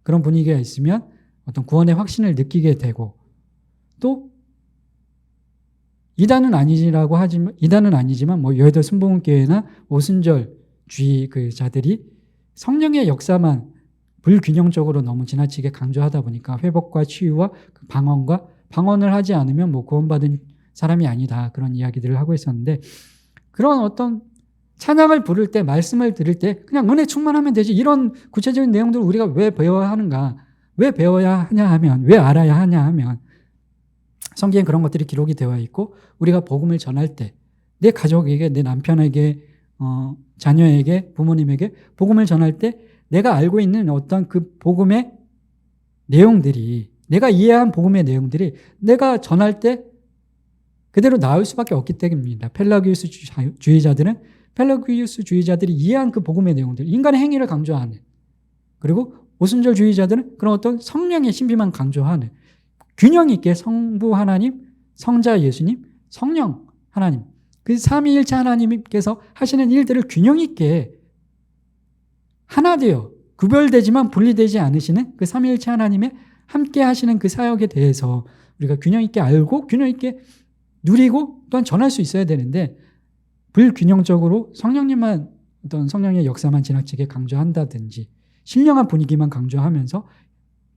그런 분위기가 있으면 어떤 구원의 확신을 느끼게 되고, 또 이단은 아니지만 뭐 여의도 순복음교회나 오순절주의 그 자들이 성령의 역사만 불균형적으로 너무 지나치게 강조하다 보니까 회복과 치유와 그 방언을 하지 않으면 뭐 구원받은 사람이 아니다, 그런 이야기들을 하고 있었는데, 그런 어떤 찬양을 부를 때, 말씀을 들을 때 그냥 은혜 충만하면 되지, 이런 구체적인 내용들을 우리가 왜 배워야 하는가, 왜 배워야 하냐 하면, 왜 알아야 하냐 하면, 성경에 그런 것들이 기록이 되어 있고, 우리가 복음을 전할 때 내 가족에게, 내 남편에게, 자녀에게, 부모님에게 복음을 전할 때 내가 알고 있는 어떤 그 복음의 내용들이, 내가 이해한 복음의 내용들이 내가 전할 때 그대로 나올 수밖에 없기 때문입니다. 펠라기우스주의자들이 이해한 그 복음의 내용들, 인간의 행위를 강조하는, 그리고 오순절주의자들은 그런 어떤 성령의 신비만 강조하는, 균형 있게 성부 하나님, 성자 예수님, 성령 하나님, 그 삼위일체 하나님께서 하시는 일들을 균형 있게 하나 되어 구별되지만 분리되지 않으시는 그 삼위일체 하나님의 함께 하시는 그 사역에 대해서 우리가 균형 있게 알고 균형 있게 누리고 또한 전할 수 있어야 되는데, 불균형적으로 성령님만, 어떤 성령의 역사만 지나치게 강조한다든지 신령한 분위기만 강조하면서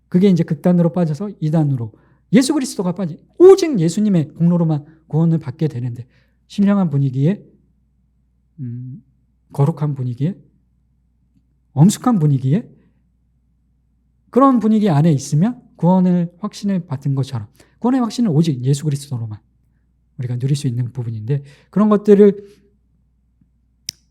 그게 이제 극단으로 빠져서 이단으로, 예수 그리스도가 오직 예수님의 공로로만 구원을 받게 되는데, 신령한 분위기에, 거룩한 분위기에, 엄숙한 분위기에, 그런 분위기 안에 있으면 구원을 확신을 받은 것처럼, 구원의 확신은 오직 예수 그리스도로만 우리가 누릴 수 있는 부분인데, 그런 것들을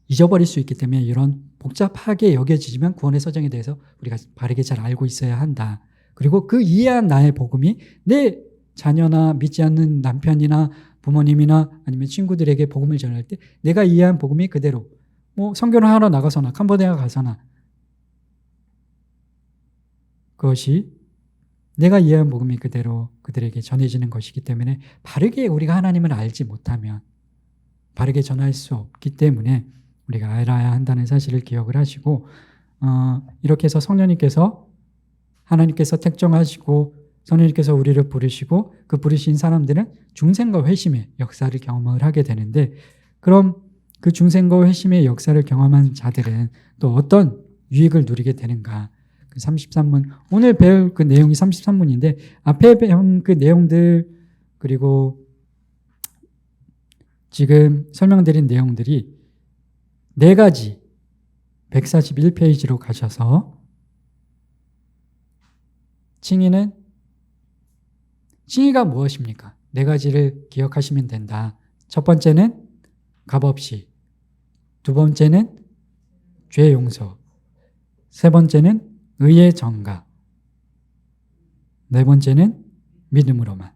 잊어버릴 수 있기 때문에 이런 복잡하게 여겨지지만 구원의 서정에 대해서 우리가 바르게 잘 알고 있어야 한다. 그리고 그 이해한 나의 복음이 내 자녀나 믿지 않는 남편이나 부모님이나 아니면 친구들에게 복음을 전할 때 내가 이해한 복음이 그대로, 뭐 선교를 하러 나가서나 캄보디아 가서나 그것이 내가 이해한 복음이 그대로 그들에게 전해지는 것이기 때문에, 바르게 우리가 하나님을 알지 못하면 바르게 전할 수 없기 때문에 우리가 알아야 한다는 사실을 기억을 하시고, 이렇게 해서 하나님께서 택정하시고 성령님께서 우리를 부르시고 그 부르신 사람들은 중생과 회심의 역사를 경험을 하게 되는데, 그럼 그 중생과 회심의 역사를 경험한 자들은 또 어떤 유익을 누리게 되는가. 33문, 오늘 배울 그 내용이 33문인데 앞에 배운 그 내용들, 그리고 지금 설명드린 내용들이 4가지 141페이지로 가셔서, 칭의가 무엇입니까? 4가지를 기억하시면 된다. 첫 번째는 값없이, 두 번째는 죄 용서, 세 번째는 의의 전가, 네 번째는 믿음으로만.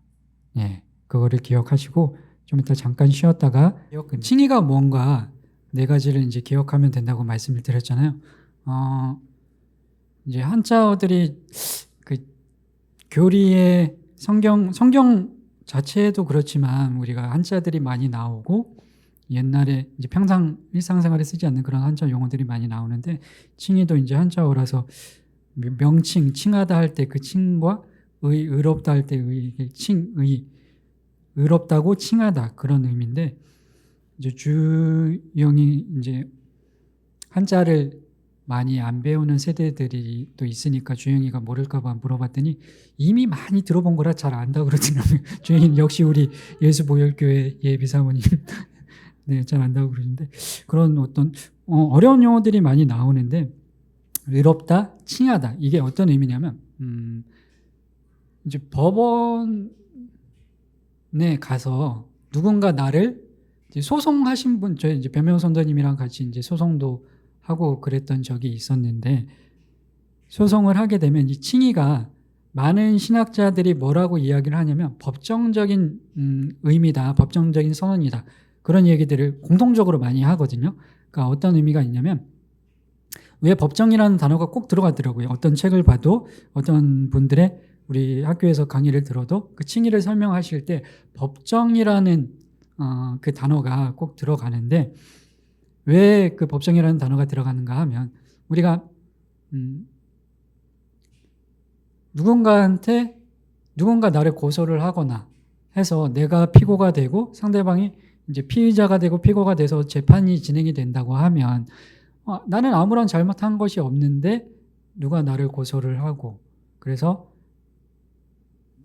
그거를 기억하시고 좀 이따 잠깐 쉬었다가, 칭의가 뭔가 4가지를 이제 기억하면 된다고 말씀을 드렸잖아요. 이제 한자어들이 그 교리의 성경 자체도 그렇지만 우리가 한자들이 많이 나오고, 옛날에 이제 평상 일상생활에 쓰지 않는 그런 한자 용어들이 많이 나오는데, 칭의도 이제 한자어라서 명칭, 칭하다 할 때 그 칭과 의롭다 할 때 의롭다고 칭하다, 그런 의미인데, 이제 주영이 이제 한자를 많이 안 배우는 세대들이 또 있으니까 주영이가 모를까봐 물어봤더니 이미 많이 들어본 거라 잘 안다고 그러더라고요. 주영이는 역시 우리 예수보혈교회 예비사모님 네, 잘 안다고 그러는데, 그런 어떤 어려운 용어들이 많이 나오는데, 의롭다, 칭하다, 이게 어떤 의미냐면, 이제 법원에 가서 누군가 나를 이제 소송하신 분, 저희 이제 변명호 선생님이랑 같이 이제 소송도 하고 그랬던 적이 있었는데, 소송을 하게 되면 이 칭의가, 많은 신학자들이 뭐라고 이야기를 하냐면 법정적인 의미다, 법정적인 선언이다, 그런 얘기들을 공통적으로 많이 하거든요. 그러니까 어떤 의미가 있냐면, 왜 법정이라는 단어가 꼭 들어가더라고요. 어떤 책을 봐도, 어떤 분들의 우리 학교에서 강의를 들어도 그 칭의를 설명하실 때 법정이라는 그 단어가 꼭 들어가는데, 왜 그 법정이라는 단어가 들어가는가 하면, 우리가 누군가 나를 고소를 하거나 해서 내가 피고가 되고 상대방이 이제 피의자가 되고 피고가 돼서 재판이 진행이 된다고 하면 나는 아무런 잘못한 것이 없는데 누가 나를 고소를 하고 그래서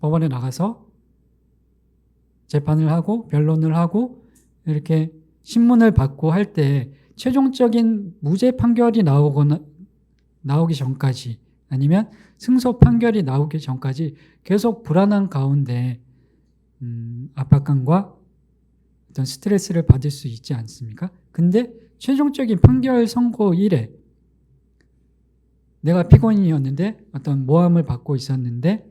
법원에 나가서 재판을 하고 변론을 하고 이렇게 신문을 받고 할 때 최종적인 무죄 판결이 나오기 전까지 아니면 승소 판결이 나오기 전까지 계속 불안한 가운데 압박감과 어떤 스트레스를 받을 수 있지 않습니까? 근데 최종적인 판결 선고 일에 내가 피고인이었는데 어떤 모함을 받고 있었는데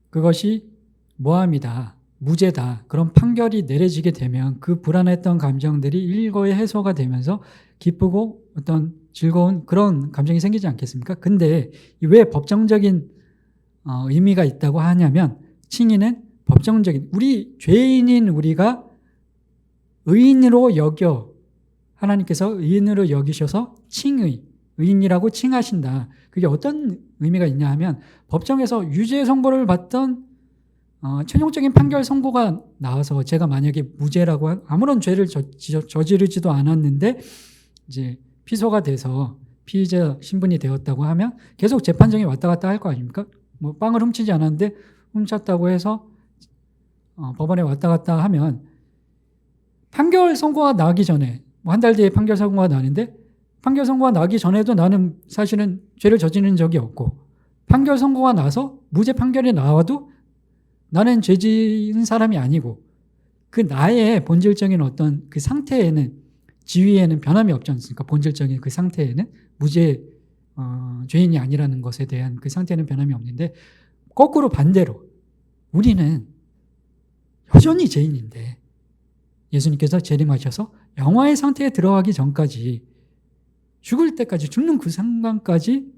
그것이 모함이다, 무죄다 그런 판결이 내려지게 되면 그 불안했던 감정들이 일거에 해소가 되면서 기쁘고 어떤 즐거운 그런 감정이 생기지 않겠습니까? 근데 왜 법정적인 의미가 있다고 하냐면 칭의는 법정적인 죄인인 우리가 의인으로 하나님께서 의인으로 여기셔서 의인이라고 칭하신다. 그게 어떤 의미가 있냐 하면 법정에서 유죄 선고를 받던 최종적인 판결 선고가 나와서 제가 만약에 무죄라고 아무런 죄를 저지르지도 않았는데 이제 피소가 돼서 피의자 신분이 되었다고 하면 계속 재판정에 왔다 갔다 할 거 아닙니까? 뭐 빵을 훔치지 않았는데 훔쳤다고 해서 법원에 왔다 갔다 하면 판결 선고가 나기 전에 한 달 뒤에 판결 선고가 나는데 판결 선고가 나기 전에도 나는 사실은 죄를 저지른 적이 없고 판결 선고가 나서 무죄 판결이 나와도 나는 죄 지은 사람이 아니고 그 나의 본질적인 어떤 그 상태에는 지위에는 변함이 없지 않습니까? 본질적인 그 상태에는 죄인이 아니라는 것에 대한 그 상태는 변함이 없는데 거꾸로 반대로 우리는 여전히 죄인인데 예수님께서 재림하셔서 영화의 상태에 들어가기 전까지 죽을 때까지 죽는 그 순간까지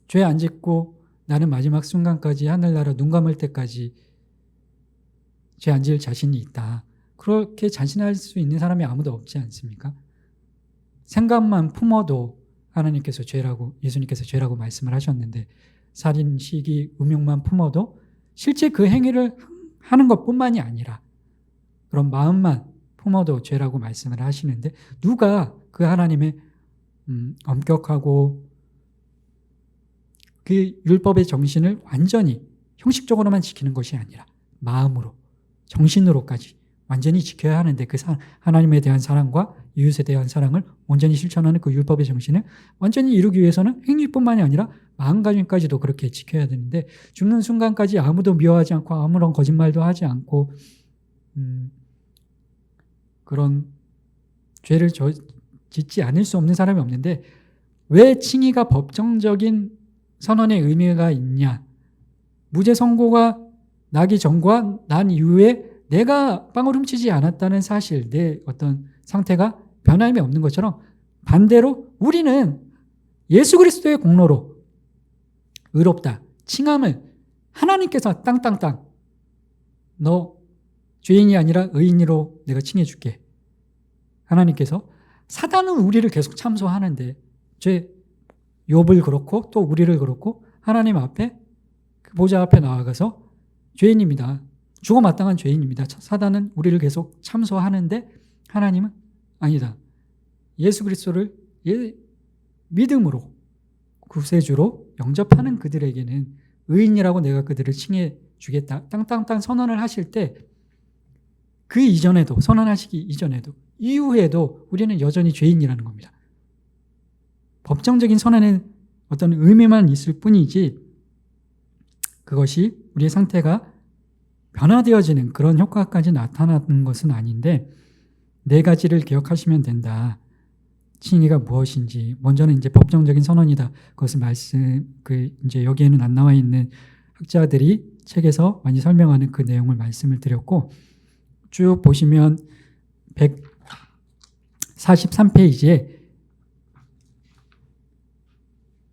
죄 안 짓고 나는 마지막 순간까지 하늘나라 눈 감을 때까지 죄 안 지을 자신이 있다. 그렇게 자신할 수 있는 사람이 아무도 없지 않습니까? 생각만 품어도 예수님께서 죄라고 말씀을 하셨는데 살인, 시기, 음욕만 품어도 실제 그 행위를 하는 것뿐만이 아니라 그런 마음만 품어도 죄라고 말씀을 하시는데 누가 그 하나님의 엄격하고 그 율법의 정신을 완전히 형식적으로만 지키는 것이 아니라 마음으로 정신으로까지 완전히 지켜야 하는데 그 하나님에 대한 사랑과 이웃에 대한 사랑을 온전히 실천하는 그 율법의 정신을 완전히 이루기 위해서는 행위뿐만이 아니라 마음가짐까지도 그렇게 지켜야 되는데 죽는 순간까지 아무도 미워하지 않고 아무런 거짓말도 하지 않고 그런 죄를 짓지 않을 수 없는 사람이 없는데 왜 칭의가 법정적인 선언의 의미가 있냐? 무죄 선고가 나기 전과 난 이후에 내가 빵을 훔치지 않았다는 사실, 내 어떤 상태가 변함이 없는 것처럼 반대로 우리는 예수 그리스도의 공로로 의롭다, 칭함을 하나님께서 땅땅땅 너 죄인이 아니라 의인으로 내가 칭해줄게. 하나님께서 사단은 우리를 계속 참소하는데 욥을 그렇고 또 우리를 그렇고 하나님 앞에 그 보좌 앞에 나아가서 죄인입니다. 죽어마땅한 죄인입니다. 사단은 우리를 계속 참소하는데 하나님은 아니다. 예수 그리스도를 믿음으로 구세주로 영접하는 그들에게는 의인이라고 내가 그들을 칭해 주겠다. 땅땅땅 선언을 하실 때 그 이전에도 선언하시기 이전에도 이후에도 우리는 여전히 죄인이라는 겁니다. 법정적인 선언에는 어떤 의미만 있을 뿐이지 그것이 우리의 상태가 변화되어지는 그런 효과까지 나타나는 것은 아닌데 네 가지를 기억하시면 된다. 칭의가 무엇인지 먼저는 이제 법정적인 선언이다. 그것을 이제 여기에는 안 나와 있는 학자들이 책에서 많이 설명하는 그 내용을 말씀을 드렸고 쭉 보시면 143페이지에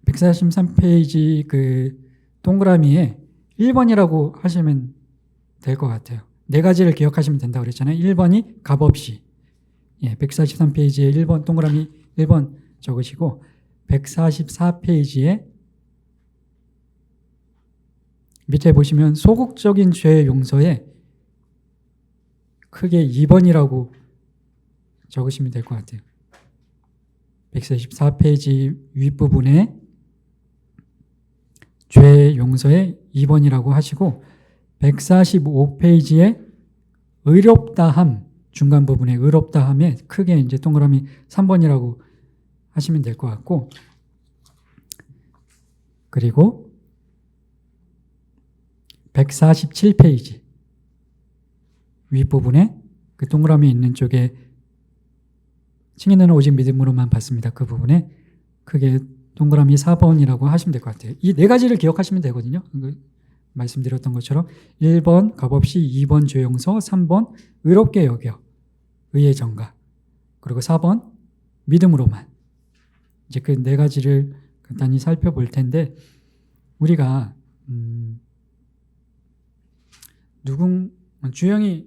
143페이지 그 동그라미에 1번이라고 하시면 될 것 같아요. 네 가지를 기억하시면 된다고 그랬잖아요. 1번이 값없이 143페이지에 1번 동그라미 1번 적으시고 144페이지에 밑에 보시면 소극적인 죄 용서에 크게 2번이라고 적으시면 될 것 같아요. 144페이지 윗부분에 죄 용서에 2번이라고 하시고 145페이지에 의롭다함 중간 부분에 의롭다함에 크게 이제 동그라미 3번이라고 하시면 될 것 같고, 그리고 147페이지 윗부분에 그 동그라미 있는 쪽에 증인은 오직 믿음으로만 받습니다. 그 부분에 크게 동그라미 4번이라고 하시면 될 것 같아요. 이 네 가지를 기억하시면 되거든요. 말씀드렸던 것처럼 1번 값없이, 2번 죄 용서, 3번 의롭게 여겨 의의 전가, 그리고 4번 믿음으로만. 이제 그 네 가지를 간단히 살펴볼 텐데, 우리가 주영이는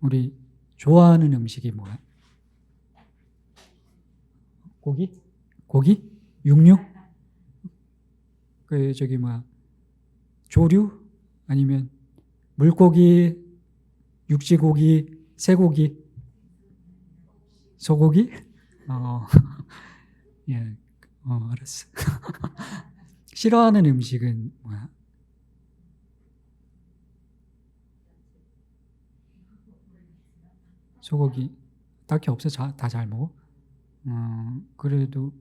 우리 좋아하는 음식이 뭐야? 고기? 육류? 그 저기 뭐야? 조류? 아니면 물고기, 육지고기, 새고기, 소고기? 예, 알았어. 싫어하는 음식은 뭐야? 소고기. 딱히 없어. 다 잘 먹어. 그래도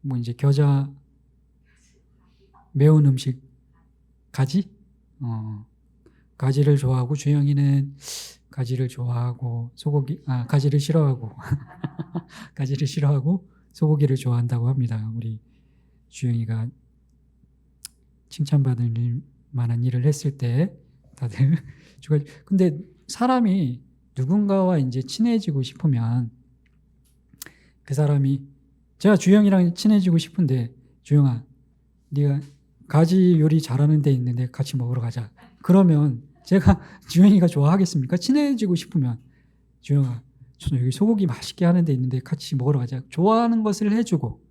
뭐 이제 겨자, 매운 음식, 가지? 가지를 좋아하고, 주영이는 가지를 좋아하고, 가지를 싫어하고, 가지를 싫어하고, 소고기를 좋아한다고 합니다. 우리 주영이가 칭찬받을 만한 일을 했을 때 다들. 근데 사람이 누군가와 이제 친해지고 싶으면 그 사람이, 제가 주영이랑 친해지고 싶은데, 주영아, 네가 가지 요리 잘하는 데 있는데 같이 먹으러 가자. 그러면 제가 주영이가 좋아하겠습니까? 친해지고 싶으면, 주영아, 저 여기 소고기 맛있게 하는 데 있는데 같이 먹으러 가자. 좋아하는 것을 해주고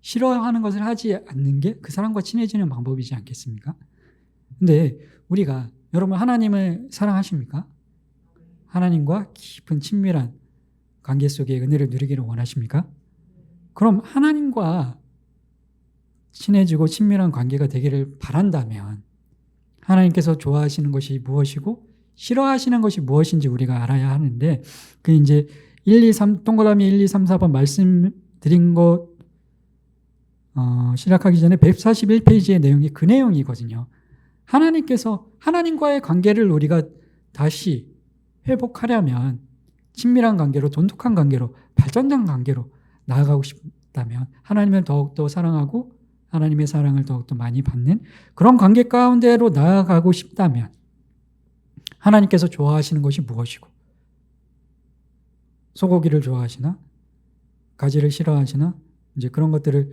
싫어하는 것을 하지 않는 게 그 사람과 친해지는 방법이지 않겠습니까? 근데 우리가, 여러분 하나님을 사랑하십니까? 하나님과 깊은 친밀한 관계 속에 은혜를 누리기를 원하십니까? 그럼 하나님과 친해지고 친밀한 관계가 되기를 바란다면 하나님께서 좋아하시는 것이 무엇이고 싫어하시는 것이 무엇인지 우리가 알아야 하는데, 그 이제 1, 2, 3 동그라미 1, 2, 3, 4번 말씀드린 것 시작하기 전에 141페이지의 내용이 그 내용이거든요. 하나님께서, 하나님과의 관계를 우리가 다시 회복하려면 친밀한 관계로, 돈독한 관계로, 발전된 관계로 나아가고 싶다면, 하나님을 더욱더 사랑하고 하나님의 사랑을 더욱더 많이 받는 그런 관계 가운데로 나아가고 싶다면 하나님께서 좋아하시는 것이 무엇이고, 소고기를 좋아하시나 가지를 싫어하시나, 이제 그런 것들을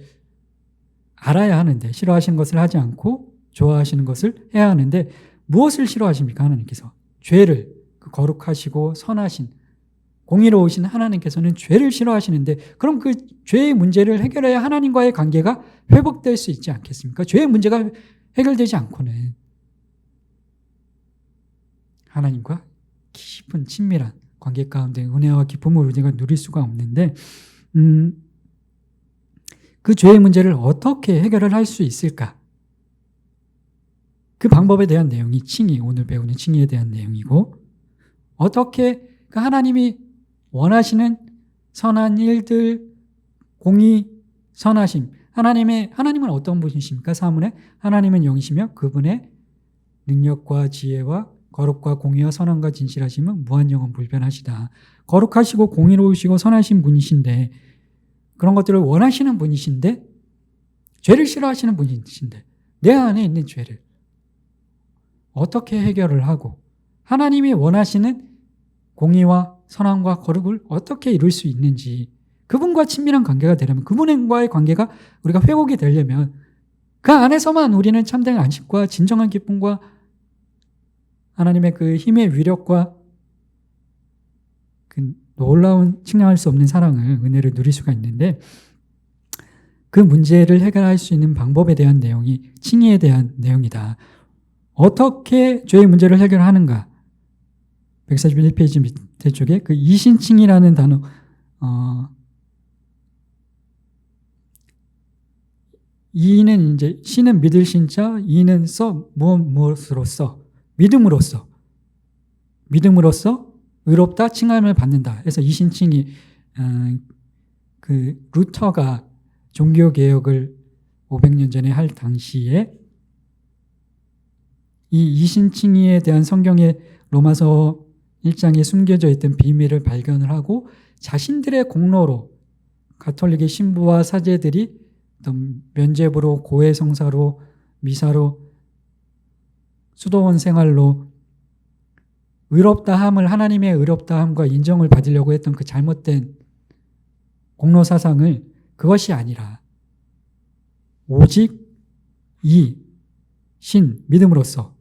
알아야 하는데, 싫어하시는 것을 하지 않고 좋아하시는 것을 해야 하는데, 무엇을 싫어하십니까? 하나님께서 죄를, 그 거룩하시고 선하신 공의로우신 하나님께서는 죄를 싫어하시는데, 그럼 그 죄의 문제를 해결해야 하나님과의 관계가 회복될 수 있지 않겠습니까? 죄의 문제가 해결되지 않고는 하나님과 깊은 친밀한 관계 가운데 은혜와 기쁨을 우리가 누릴 수가 없는데, 그 죄의 문제를 어떻게 해결을 할 수 있을까? 그 방법에 대한 내용이 칭의, 오늘 배우는 칭의에 대한 내용이고, 어떻게 그 하나님이 원하시는 선한 일들, 공의, 선하심, 하나님은 어떤 분이십니까? 사문에 하나님은 영이시며 그분의 능력과 지혜와 거룩과 공의와 선함과 진실하심은 무한영원 불변하시다. 거룩하시고 공의로우시고 선하신 분이신데, 그런 것들을 원하시는 분이신데, 죄를 싫어하시는 분이신데, 내 안에 있는 죄를 어떻게 해결을 하고 하나님이 원하시는 공의와 선함과 거룩을 어떻게 이룰 수 있는지, 그분과 친밀한 관계가 되려면, 그분과의 관계가 우리가 회복이 되려면 그 안에서만 우리는 참된 안식과 진정한 기쁨과 하나님의 그 힘의 위력과 그 놀라운 측량할 수 없는 사랑을, 은혜를 누릴 수가 있는데, 그 문제를 해결할 수 있는 방법에 대한 내용이 칭의에 대한 내용이다. 어떻게 죄의 문제를 해결하는가? 141페이지 밑에 쪽에 그 이신칭의라는 단어, 이는 이제 신은 믿을 신자, 이는 무엇으로써? 믿음으로써 의롭다 칭함을 받는다. 그래서 이신칭의 그 루터가 종교 개혁을 500년 전에 할 당시에 이 이신칭의에 대한 성경의 로마서 1장에 숨겨져 있던 비밀을 발견을 하고 자신들의 공로로 가톨릭의 신부와 사제들이 어떤 면죄부로 고해성사로 미사로 수도원 생활로 의롭다함을 하나님의 의롭다함과 인정을 받으려고 했던 그 잘못된 공로 사상을 그것이 아니라 오직 이 신 믿음으로써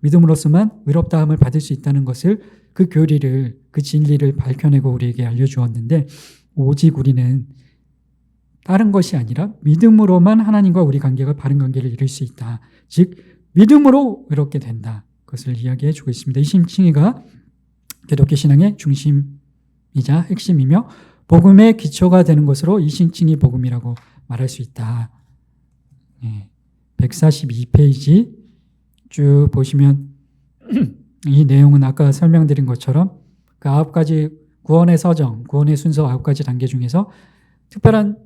믿음으로서만 의롭다함을 받을 수 있다는 것을 그 교리를 그 진리를 밝혀내고 우리에게 알려주었는데 오직 우리는 다른 것이 아니라 믿음으로만 하나님과 우리 관계가 바른 관계를 이룰 수 있다. 즉 믿음으로 의롭게 된다. 그것을 이야기해 주고 있습니다. 이 신칭의가 기독교 신앙의 중심이자 핵심이며 복음의 기초가 되는 것으로 이 신칭의 복음이라고 말할 수 있다. 142페이지 쭉 보시면 이 내용은 아까 설명드린 것처럼 그 9가지 구원의 서정, 구원의 순서 9가지 단계 중에서 특별한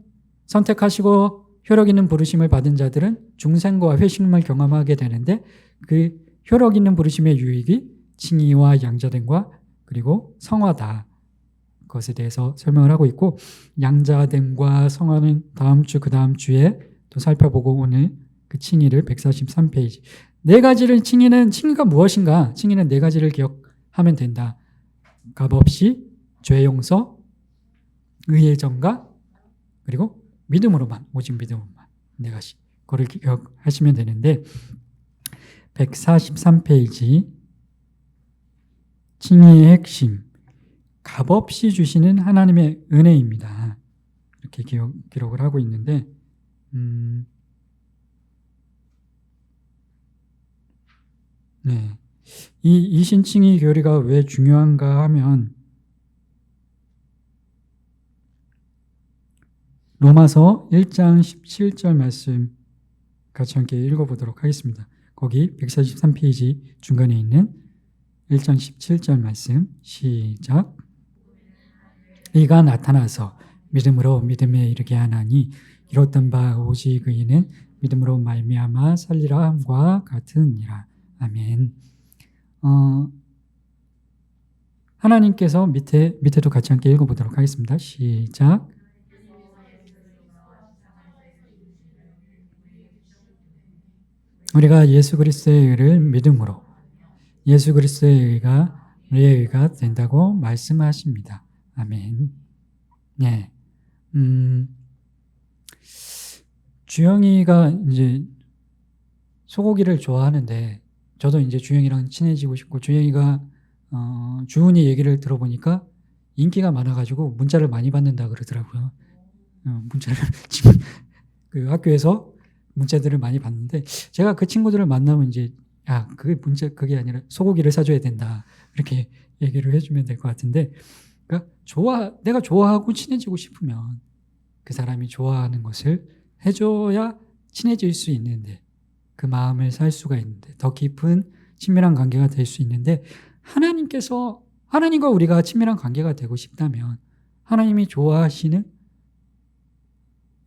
선택하시고 효력 있는 부르심을 받은 자들은 중생과 회심을 경험하게 되는데 그 효력 있는 부르심의 유익이 칭의와 양자됨과 그리고 성화다. 그것에 대해서 설명을 하고 있고 양자됨과 성화는 다음 주 그 다음 주에 또 살펴보고 오늘 그 칭의를 143페이지 4가지를 칭의가 무엇인가? 칭의는 4가지를 기억하면 된다. 값없이 죄 용서, 의의 전가 그리고 믿음으로만 오직 믿음으로만 4가지 그거를 기억하시면 되는데 143페이지 칭의의 핵심 값없이 주시는 하나님의 은혜입니다. 이렇게 기록을 하고 있는데 이 신칭의 교리가 왜 중요한가 하면 로마서 1장 17절 말씀 같이 함께 읽어보도록 하겠습니다. 거기 143페이지 중간에 있는 1장 17절 말씀 시작. 이가 나타나서 믿음으로 믿음에 이르게 하나니 이뤘던 바 오직 의인은 믿음으로 말미암아 살리라 함과 같으니라. 아멘. 하나님께서 밑에도 같이 함께 읽어보도록 하겠습니다. 시작. 우리가 예수 그리스도의 의를 믿음으로 예수 그리스도의 의가 우리의 의가 된다고 말씀하십니다. 아멘. 네. 주영이가 이제 소고기를 좋아하는데 저도 이제 주영이랑 친해지고 싶고 주영이가 주은이 얘기를 들어보니까 인기가 많아가지고 문자를 많이 받는다 그러더라고요. 문자를 지금 그 학교에서 문자들을 많이 받는데 제가 그 친구들을 만나면 이제 그게 아니라 소고기를 사줘야 된다 이렇게 얘기를 해주면 될 것 같은데 그러니까 내가 좋아하고 친해지고 싶으면 그 사람이 좋아하는 것을 해줘야 친해질 수 있는데 그 마음을 살 수가 있는데 더 깊은 친밀한 관계가 될 수 있는데 하나님과 우리가 친밀한 관계가 되고 싶다면 하나님이 좋아하시는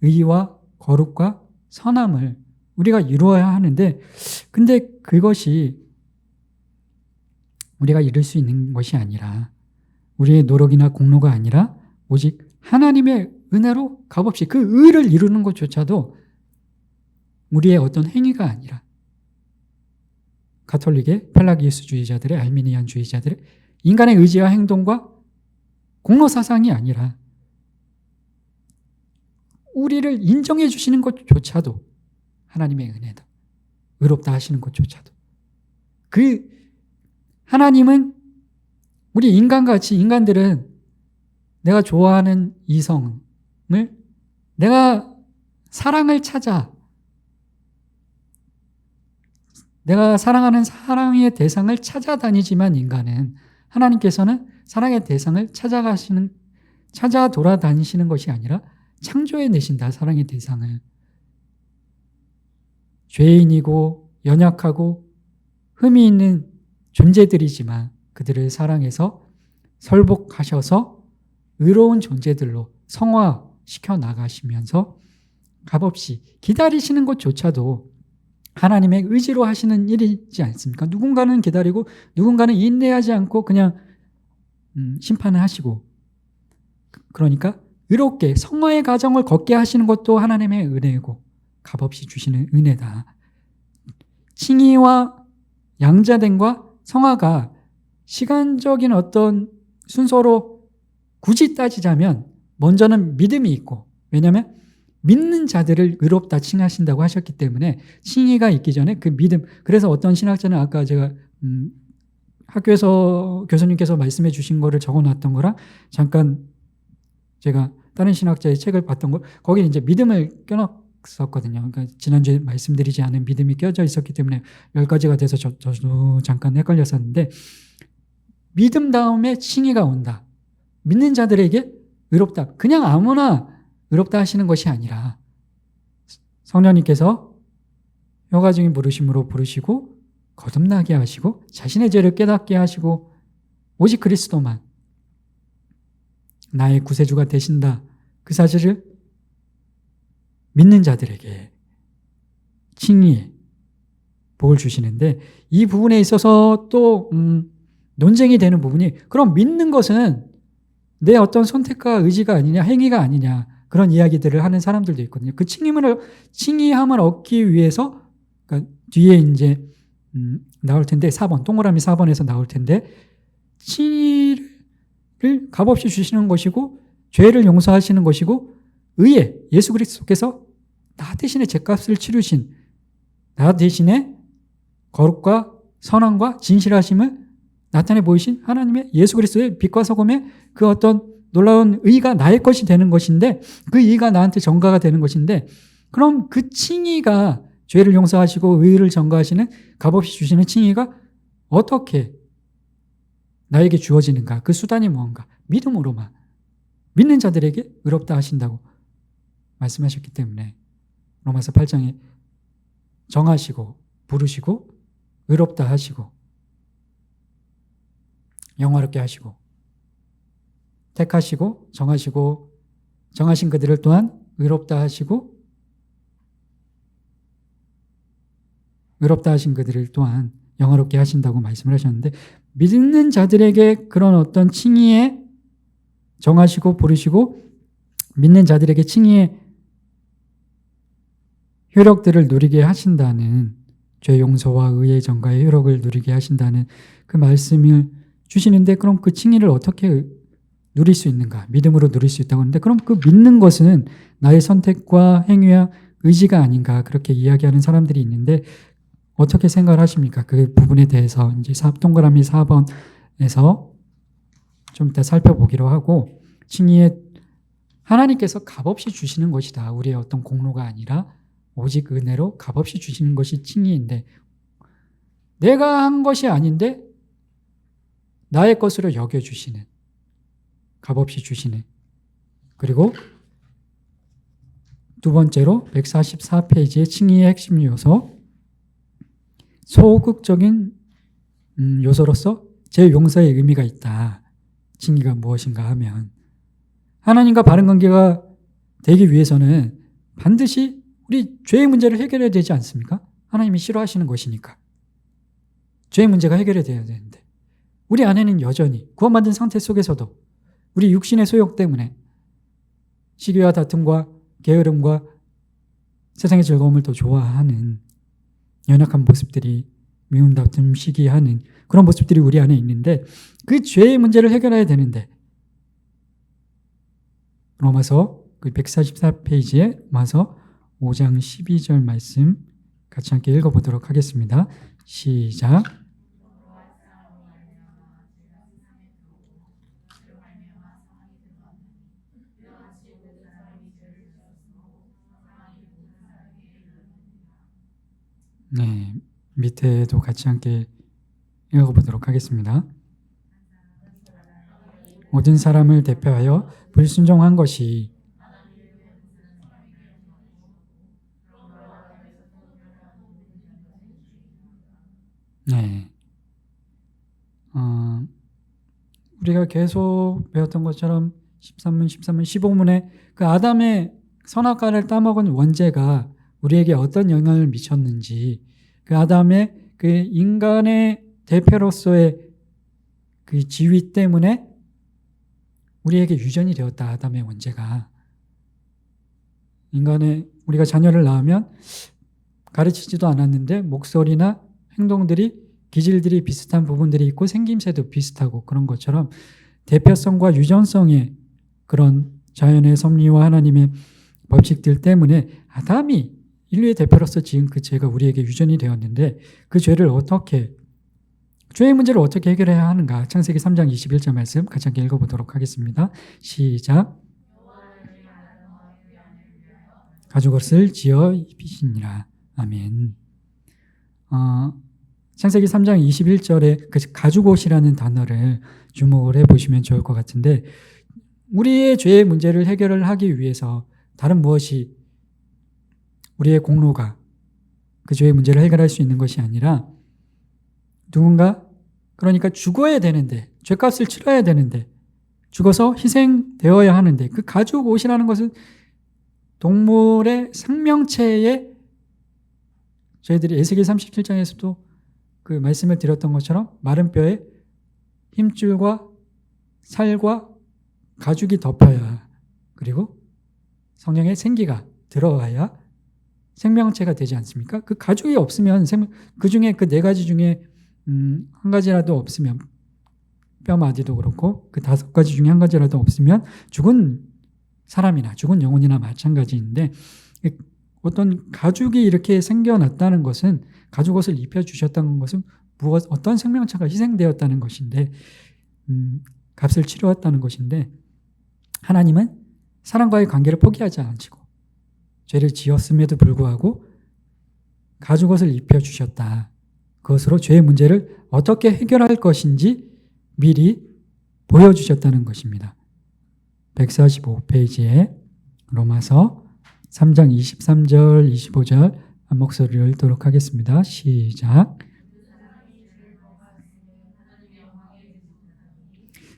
의와 거룩과 선함을 우리가 이루어야 하는데 근데 그것이 우리가 이룰 수 있는 것이 아니라 우리의 노력이나 공로가 아니라 오직 하나님의 은혜로 값없이 그 의를 이루는 것조차도 우리의 어떤 행위가 아니라 가톨릭의 펠라기우스주의자들의 알미니안주의자들의 인간의 의지와 행동과 공로 사상이 아니라 우리를 인정해 주시는 것조차도 하나님의 은혜다. 의롭다 하시는 것조차도. 그 하나님은 우리 인간들은 내가 좋아하는 이성을 내가 사랑을 찾아, 내가 사랑하는 사랑의 대상을 찾아다니지만 인간은, 하나님께서는 사랑의 대상을 찾아 돌아다니시는 것이 아니라 창조해 내신다. 사랑의 대상을. 죄인이고 연약하고 흠이 있는 존재들이지만 그들을 사랑해서 설복하셔서 의로운 존재들로 성화시켜 나가시면서 값없이 기다리시는 것조차도 하나님의 의지로 하시는 일이지 않습니까? 누군가는 기다리고 누군가는 인내하지 않고 그냥 심판을 하시고, 그러니까 의롭게 성화의 과정을 걷게 하시는 것도 하나님의 은혜고 값없이 주시는 은혜다. 칭의와 양자됨과 성화가 시간적인 어떤 순서로 굳이 따지자면 먼저는 믿음이 있고, 왜냐하면 믿는 자들을 의롭다 칭하신다고 하셨기 때문에 칭의가 있기 전에 그 믿음. 그래서 어떤 신학자는 아까 제가 학교에서 교수님께서 말씀해 주신 거를 적어놨던 거랑 잠깐 제가 다른 신학자의 책을 봤던 거, 거기는 이제 믿음을 껴놨었거든요. 그러니까 지난주에 말씀드리지 않은 믿음이 껴져 있었기 때문에 10가지가 돼서 저도 잠깐 헷갈렸었는데, 믿음 다음에 칭의가 온다. 믿는 자들에게 의롭다. 그냥 아무나 의롭다 하시는 것이 아니라 성령님께서 효과적인 부르심으로 부르시고 거듭나게 하시고 자신의 죄를 깨닫게 하시고 오직 그리스도만 나의 구세주가 되신다. 그 사실을 믿는 자들에게 칭의의 복을 주시는데, 이 부분에 있어서 또 논쟁이 되는 부분이, 그럼 믿는 것은 내 어떤 선택과 의지가 아니냐, 행위가 아니냐, 그런 이야기들을 하는 사람들도 있거든요. 그 칭의함을 얻기 위해서, 그러니까 뒤에 이제 나올 텐데 4번, 동그라미 4번에서 나올 텐데, 칭의를 값없이 주시는 것이고 죄를 용서하시는 것이고 의에 예수 그리스도께서 나 대신에 죄값을 치르신, 나 대신에 거룩과 선함과 진실하심을 나타내 보이신 하나님의 예수 그리스도의 빛과 소금의 그 어떤 놀라운 의가 나의 것이 되는 것인데, 그 의가 나한테 전가가 되는 것인데, 그럼 그 칭의가, 죄를 용서하시고 의를 전가하시는 값없이 주시는 칭의가 어떻게 나에게 주어지는가? 그 수단이 무언가? 믿음으로만. 믿는 자들에게 의롭다 하신다고 말씀하셨기 때문에 로마서 8장에 정하시고 부르시고 의롭다 하시고 영화롭게 하시고 택하시고 정하신 그들을 또한 의롭다 하시고 의롭다 하신 그들을 또한 영화롭게 하신다고 말씀을 하셨는데, 믿는 자들에게 그런 어떤 칭의에 정하시고 부르시고 믿는 자들에게 칭의의 효력들을 누리게 하신다는, 죄 용서와 의의 전가의 효력을 누리게 하신다는 그 말씀을 주시는데, 그럼 그 칭의를 어떻게 누릴 수 있는가? 믿음으로 누릴 수 있다고 하는데, 그럼 그 믿는 것은 나의 선택과 행위와 의지가 아닌가, 그렇게 이야기하는 사람들이 있는데 어떻게 생각을 하십니까? 그 부분에 대해서 이제 동그라미 4번에서 좀 이따 살펴보기로 하고, 칭의에 하나님께서 값없이 주시는 것이다. 우리의 어떤 공로가 아니라 오직 은혜로 값없이 주시는 것이 칭의인데, 내가 한 것이 아닌데 나의 것으로 여겨주시는, 값없이 주시는. 그리고 두 번째로 144페이지의 칭의의 핵심 요소, 소극적인 요소로서 제 용서의 의미가 있다. 칭의가 무엇인가 하면, 하나님과 바른 관계가 되기 위해서는 반드시 우리 죄의 문제를 해결해야 되지 않습니까? 하나님이 싫어하시는 것이니까. 죄의 문제가 해결돼야 되는데, 우리 안에는 여전히 구원받은 상태 속에서도 우리 육신의 소욕 때문에 시기와 다툼과 게으름과 세상의 즐거움을 더 좋아하는 연약한 모습들이, 미움 다툼 시기하는 그런 모습들이 우리 안에 있는데, 그 죄의 문제를 해결해야 되는데, 로마서 144페이지에 로마서 5장 12절 말씀 같이 함께 읽어보도록 하겠습니다. 시작. 네, 밑에도 같이 함께 읽어보도록 하겠습니다. 모든 사람을 대표하여 불순종한 것이 네, 어, 우리가 계속 배웠던 것처럼 13문, 15문에 그 아담의 선악과를 따먹은 원죄가 우리에게 어떤 영향을 미쳤는지, 그 아담의 그 인간의 대표로서의 그 지위 때문에 우리에게 유전이 되었다. 아담의 원죄가 인간의 우리가 자녀를 낳으면 가르치지도 않았는데 목소리나 행동들이 기질들이 비슷한 부분들이 있고 생김새도 비슷하고 그런 것처럼 대표성과 유전성의 그런 자연의 섭리와 하나님의 법칙들 때문에 아담이 인류의 대표로서 지은 그 죄가 우리에게 유전이 되었는데 그 죄를 어떻게 죄의 문제를 어떻게 해결해야 하는가? 창세기 3장 21절 말씀 같이 함께 읽어보도록 하겠습니다. 시작. 가죽옷을 지어 입히시니라. 아멘. 창세기 3장 21절에 그 가죽옷이라는 단어를 주목을 해보시면 좋을 것 같은데 우리의 죄의 문제를 해결을 하기 위해서 다른 무엇이 우리의 공로가 그 죄의 문제를 해결할 수 있는 것이 아니라 누군가 그러니까 죽어야 되는데 죄값을 치러야 되는데 죽어서 희생되어야 하는데 그 가죽옷이라는 것은 동물의 생명체에 저희들이 에스겔 37장에서도 그 말씀을 드렸던 것처럼 마른 뼈에 힘줄과 살과 가죽이 덮여야 그리고 성령의 생기가 들어가야 생명체가 되지 않습니까? 그 가죽이 없으면 그 중에 그 4가지 중에 한 가지라도 없으면 뼈마디도 그렇고 그 5가지 중에 한 가지라도 없으면 죽은 사람이나 죽은 영혼이나 마찬가지인데 어떤 가죽이 이렇게 생겨났다는 것은 가죽옷을 입혀주셨다는 것은 어떤 생명체가 희생되었다는 것인데 값을 치루었다는 것인데 하나님은 사람과의 관계를 포기하지 않으시고 죄를 지었음에도 불구하고 가죽옷을 입혀주셨다. 그것으로 죄의 문제를 어떻게 해결할 것인지 미리 보여주셨다는 것입니다. 145페이지에 로마서 3장 23절 25절 한 목소리를 읽도록 하겠습니다. 시작.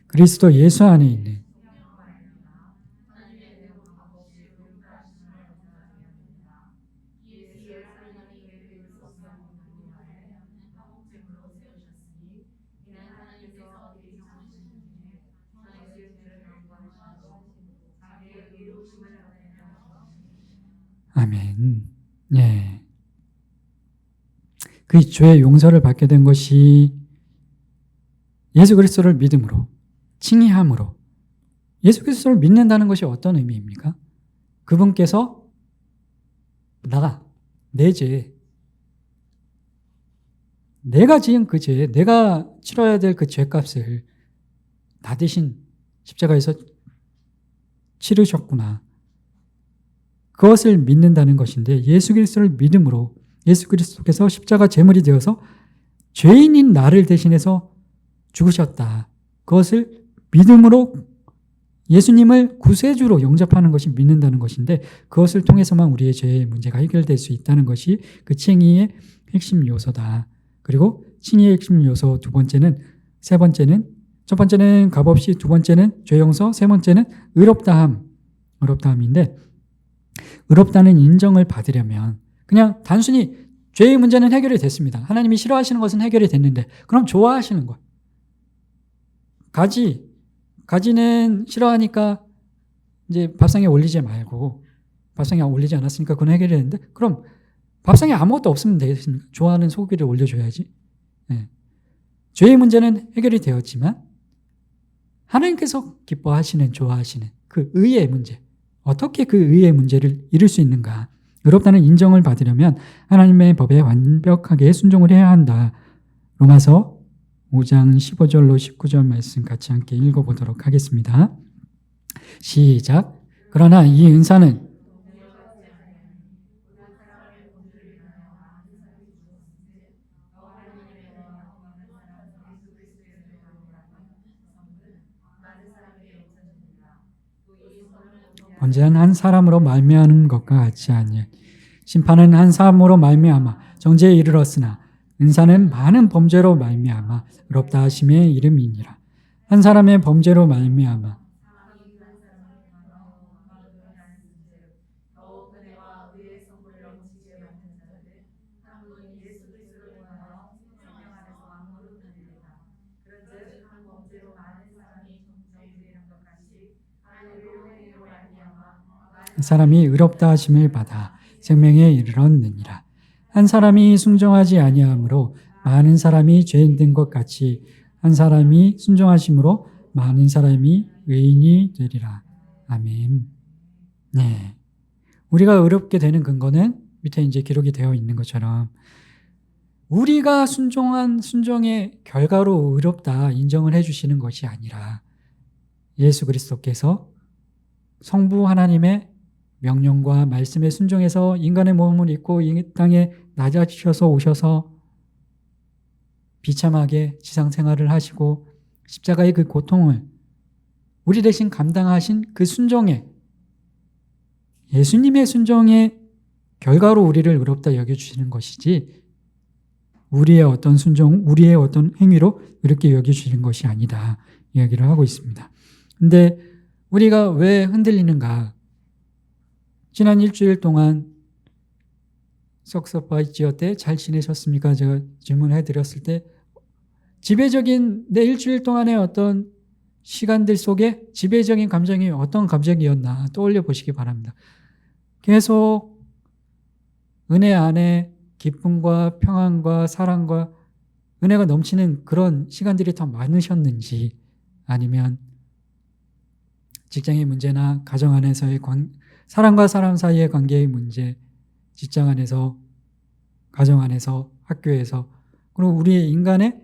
그리스도 예수 안에 있는 아멘. 예. 그 죄의 용서를 받게 된 것이 예수 그리스도를 믿음으로, 칭의함으로. 예수 그리스도를 믿는다는 것이 어떤 의미입니까? 그분께서 내 죄, 내가 지은 그 죄, 내가 치러야 될 그 죄값을 다 대신 십자가에서 치르셨구나. 그것을 믿는다는 것인데 예수 그리스도를 믿음으로 예수 그리스도께서 십자가 제물이 되어서 죄인인 나를 대신해서 죽으셨다. 그것을 믿음으로 예수님을 구세주로 영접하는 것이 믿는다는 것인데 그것을 통해서만 우리의 죄의 문제가 해결될 수 있다는 것이 그 칭의의 핵심 요소다. 그리고 칭의의 핵심 요소 세 번째는 첫 번째는 값없이, 두 번째는 죄 용서, 세 번째는 의롭다함인데 의롭다는 인정을 받으려면 그냥 단순히 죄의 문제는 해결이 됐습니다. 하나님이 싫어하시는 것은 해결이 됐는데 그럼 좋아하시는 것. 가지는 싫어하니까 이제 밥상에 올리지 말고 밥상에 올리지 않았으니까 그건 해결이 됐는데 그럼 밥상에 아무것도 없으면 되겠습니까? 좋아하는 소고기를 올려줘야지. 네. 죄의 문제는 해결이 되었지만 하나님께서 기뻐하시는, 좋아하시는 그 의의 문제, 어떻게 그 의의 문제를 이룰 수 있는가? 의롭다는 인정을 받으려면 하나님의 법에 완벽하게 순종을 해야 한다. 로마서 5장 15절로 19절 말씀 같이 함께 읽어보도록 하겠습니다. 시작. 그러나 이 은사는 번제한 한 사람으로 말미암은 것과 같지 아니하니 심판은 한 사람으로 말미암아 정죄에 이르렀으나 은사는 많은 범죄로 말미암아 의롭다 하심의 이름이니라. 한 사람의 범죄로 말미암아 사람이 의롭다 하심을 받아 생명에 이르렀느니라. 한 사람이 순종하지 아니함으로 많은 사람이 죄인 된 것 같이 한 사람이 순종하심으로 많은 사람이 의인이 되리라. 아멘. 네. 우리가 의롭게 되는 근거는 밑에 이제 기록이 되어 있는 것처럼 우리가 순종한 순종의 결과로 의롭다 인정을 해주시는 것이 아니라 예수 그리스도께서 성부 하나님의 명령과 말씀에 순종해서 인간의 몸을 입고 이 땅에 낮아지셔서 오셔서 비참하게 지상생활을 하시고 십자가의 그 고통을 우리 대신 감당하신 그 순종의 예수님의 순종의 결과로 우리를 의롭다 여겨주시는 것이지 우리의 어떤 순종, 우리의 어떤 행위로 이렇게 여겨주시는 것이 아니다 이야기를 하고 있습니다. 근데 우리가 왜 흔들리는가? 지난 일주일 동안 석서바이지어 때 잘 지내셨습니까? 제가 질문해 드렸을 때 지배적인 내 일주일 동안의 어떤 시간들 속에 지배적인 감정이 어떤 감정이었나 떠올려 보시기 바랍니다. 계속 은혜 안에 기쁨과 평안과 사랑과 은혜가 넘치는 그런 시간들이 더 많으셨는지 아니면 직장의 문제나 가정 안에서의 사람과 사람 사이의 관계의 문제, 직장 안에서, 가정 안에서, 학교에서 그리고 우리 인간의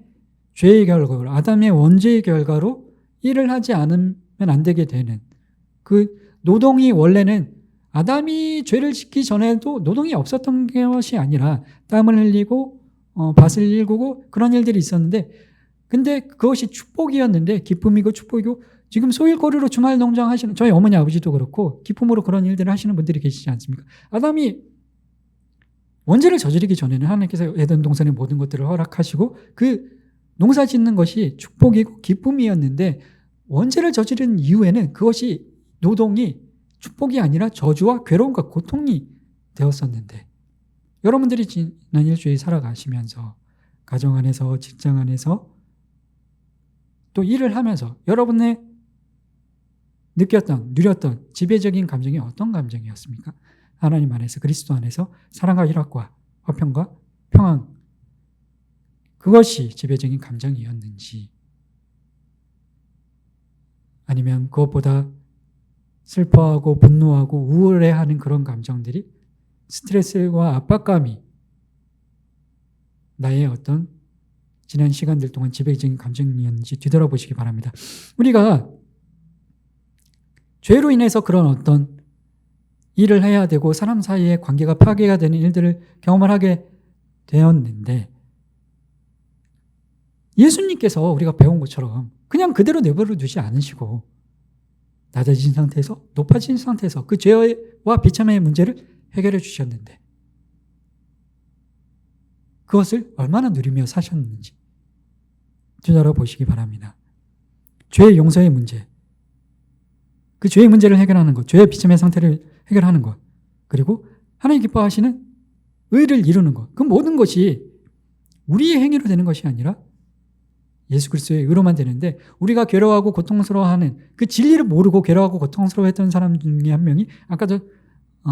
죄의 결과로 아담의 원죄의 결과로 일을 하지 않으면 안 되게 되는 그 노동이 원래는 아담이 죄를 짓기 전에도 노동이 없었던 것이 아니라 땀을 흘리고 밭을 일구고 그런 일들이 있었는데 근데 그것이 축복이었는데 기쁨이고 축복이고 지금 소일거리로 주말 농장 하시는 저희 어머니 아버지도 그렇고 기쁨으로 그런 일들을 하시는 분들이 계시지 않습니까? 아담이 원죄를 저지르기 전에는 하나님께서 에덴 동산의 모든 것들을 허락하시고 그 농사 짓는 것이 축복이고 기쁨이었는데 원죄를 저지른 이후에는 그것이 노동이 축복이 아니라 저주와 괴로움과 고통이 되었었는데 여러분들이 지난 일주일 살아가시면서 가정 안에서 직장 안에서 또 일을 하면서 여러분의 느꼈던 누렸던 지배적인 감정이 어떤 감정이었습니까? 하나님 안에서 그리스도 안에서 사랑과 희락과 화평과 평안 그것이 지배적인 감정이었는지 아니면 그것보다 슬퍼하고 분노하고 우울해하는 그런 감정들이 스트레스와 압박감이 나의 어떤 지난 시간들 동안 지배적인 감정이었는지 뒤돌아보시기 바랍니다. 우리가 죄로 인해서 그런 어떤 일을 해야 되고 사람 사이의 관계가 파괴가 되는 일들을 경험을 하게 되었는데 예수님께서 우리가 배운 것처럼 그냥 그대로 내버려 두지 않으시고 낮아진 상태에서 높아진 상태에서 그 죄와 비참의 문제를 해결해 주셨는데 그것을 얼마나 누리며 사셨는지 되돌아보시기 바랍니다. 죄의 용서의 문제 그 죄의 문제를 해결하는 것, 죄의 비참의 상태를 해결하는 것, 그리고 하나님 기뻐하시는 의를 이루는 것, 그 모든 것이 우리의 행위로 되는 것이 아니라 예수 그리스도의 의로만 되는데 우리가 괴로워하고 고통스러워하는 그 진리를 모르고 괴로워하고 고통스러워했던 사람 중에 한 명이 아까도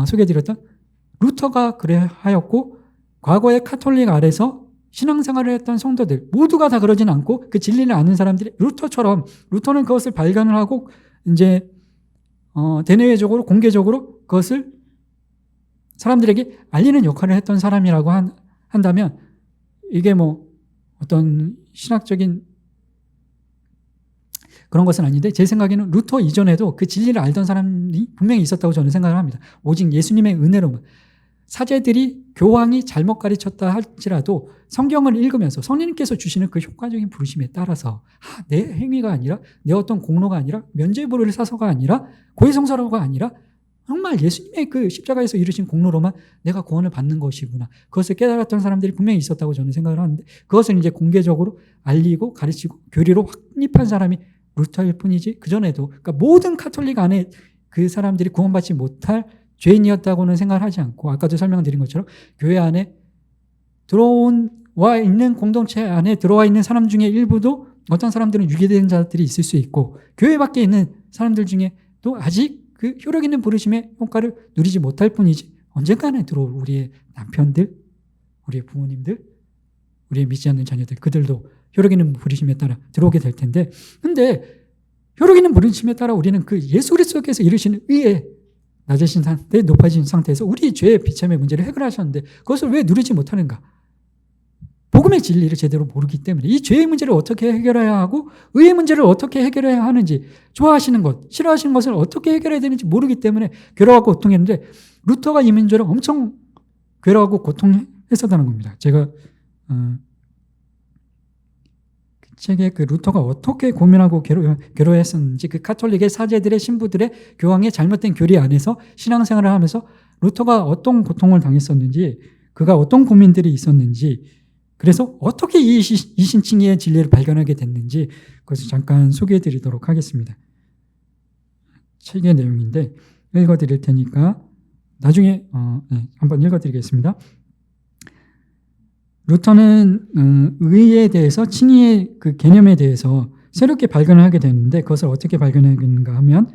소개해드렸던 루터가 그래 하였고 과거의 카톨릭 아래서 신앙생활을 했던 성도들 모두가 다 그러진 않고 그 진리를 아는 사람들이 루터처럼 루터는 그것을 발견을 하고 이제 대내외적으로 공개적으로 그것을 사람들에게 알리는 역할을 했던 사람이라고 한다면 이게 뭐 어떤 신학적인 그런 것은 아닌데 제 생각에는 루터 이전에도 그 진리를 알던 사람이 분명히 있었다고 저는 생각을 합니다. 오직 예수님의 은혜로만 사제들이 교황이 잘못 가르쳤다 할지라도 성경을 읽으면서 성령님께서 주시는 그 효과적인 부르심에 따라서 내 행위가 아니라 내 어떤 공로가 아니라 면죄부를 사서가 아니라 고해성사로가 아니라 정말 예수님의 그 십자가에서 이루신 공로로만 내가 구원을 받는 것이구나. 그것을 깨달았던 사람들이 분명히 있었다고 저는 생각을 하는데 그것을 이제 공개적으로 알리고 가르치고 교리로 확립한 사람이 루터일 뿐이지 그전에도 그러니까 모든 카톨릭 안에 그 사람들이 구원받지 못할 죄인이었다고는 생각을 하지 않고 아까도 설명드린 것처럼 교회 안에 들어와 있는 공동체 안에 들어와 있는 사람 중에 일부도 어떤 사람들은 유기된 자들이 있을 수 있고 교회 밖에 있는 사람들 중에도 아직 그 효력 있는 부르심의 효과를 누리지 못할 뿐이지 언젠가는 들어올 우리의 남편들, 우리의 부모님들, 우리의 믿지 않는 자녀들 그들도 효력 있는 부르심에 따라 들어오게 될 텐데 근데 효력 있는 부르심에 따라 우리는 그 예수 그리스도께서 이루시는 의에 낮으신 상태, 높아진 상태에서 우리 죄의 비참의 문제를 해결하셨는데 그것을 왜 누리지 못하는가? 복음의 진리를 제대로 모르기 때문에 이 죄의 문제를 어떻게 해결해야 하고 의의 문제를 어떻게 해결해야 하는지 좋아하시는 것, 싫어하시는 것을 어떻게 해결해야 되는지 모르기 때문에 괴로워하고 고통했는데 루터가 이 문제를 엄청 괴로워하고 고통했었다는 겁니다. 제가 그 책에 그 루터가 어떻게 고민하고 괴로워했었는지 그 카톨릭의 사제들의 신부들의 교황의 잘못된 교리 안에서 신앙생활을 하면서 루터가 어떤 고통을 당했었는지 그가 어떤 고민들이 있었는지 그래서 어떻게 이 신칭의의 진리를 발견하게 됐는지 그것을 잠깐 소개해 드리도록 하겠습니다. 책의 내용인데 읽어드릴 테니까 나중에 한번 읽어드리겠습니다. 루터는 의에 대해서 칭의의 그 개념에 대해서 새롭게 발견을 하게 되는데 그것을 어떻게 발견하겠는가 하면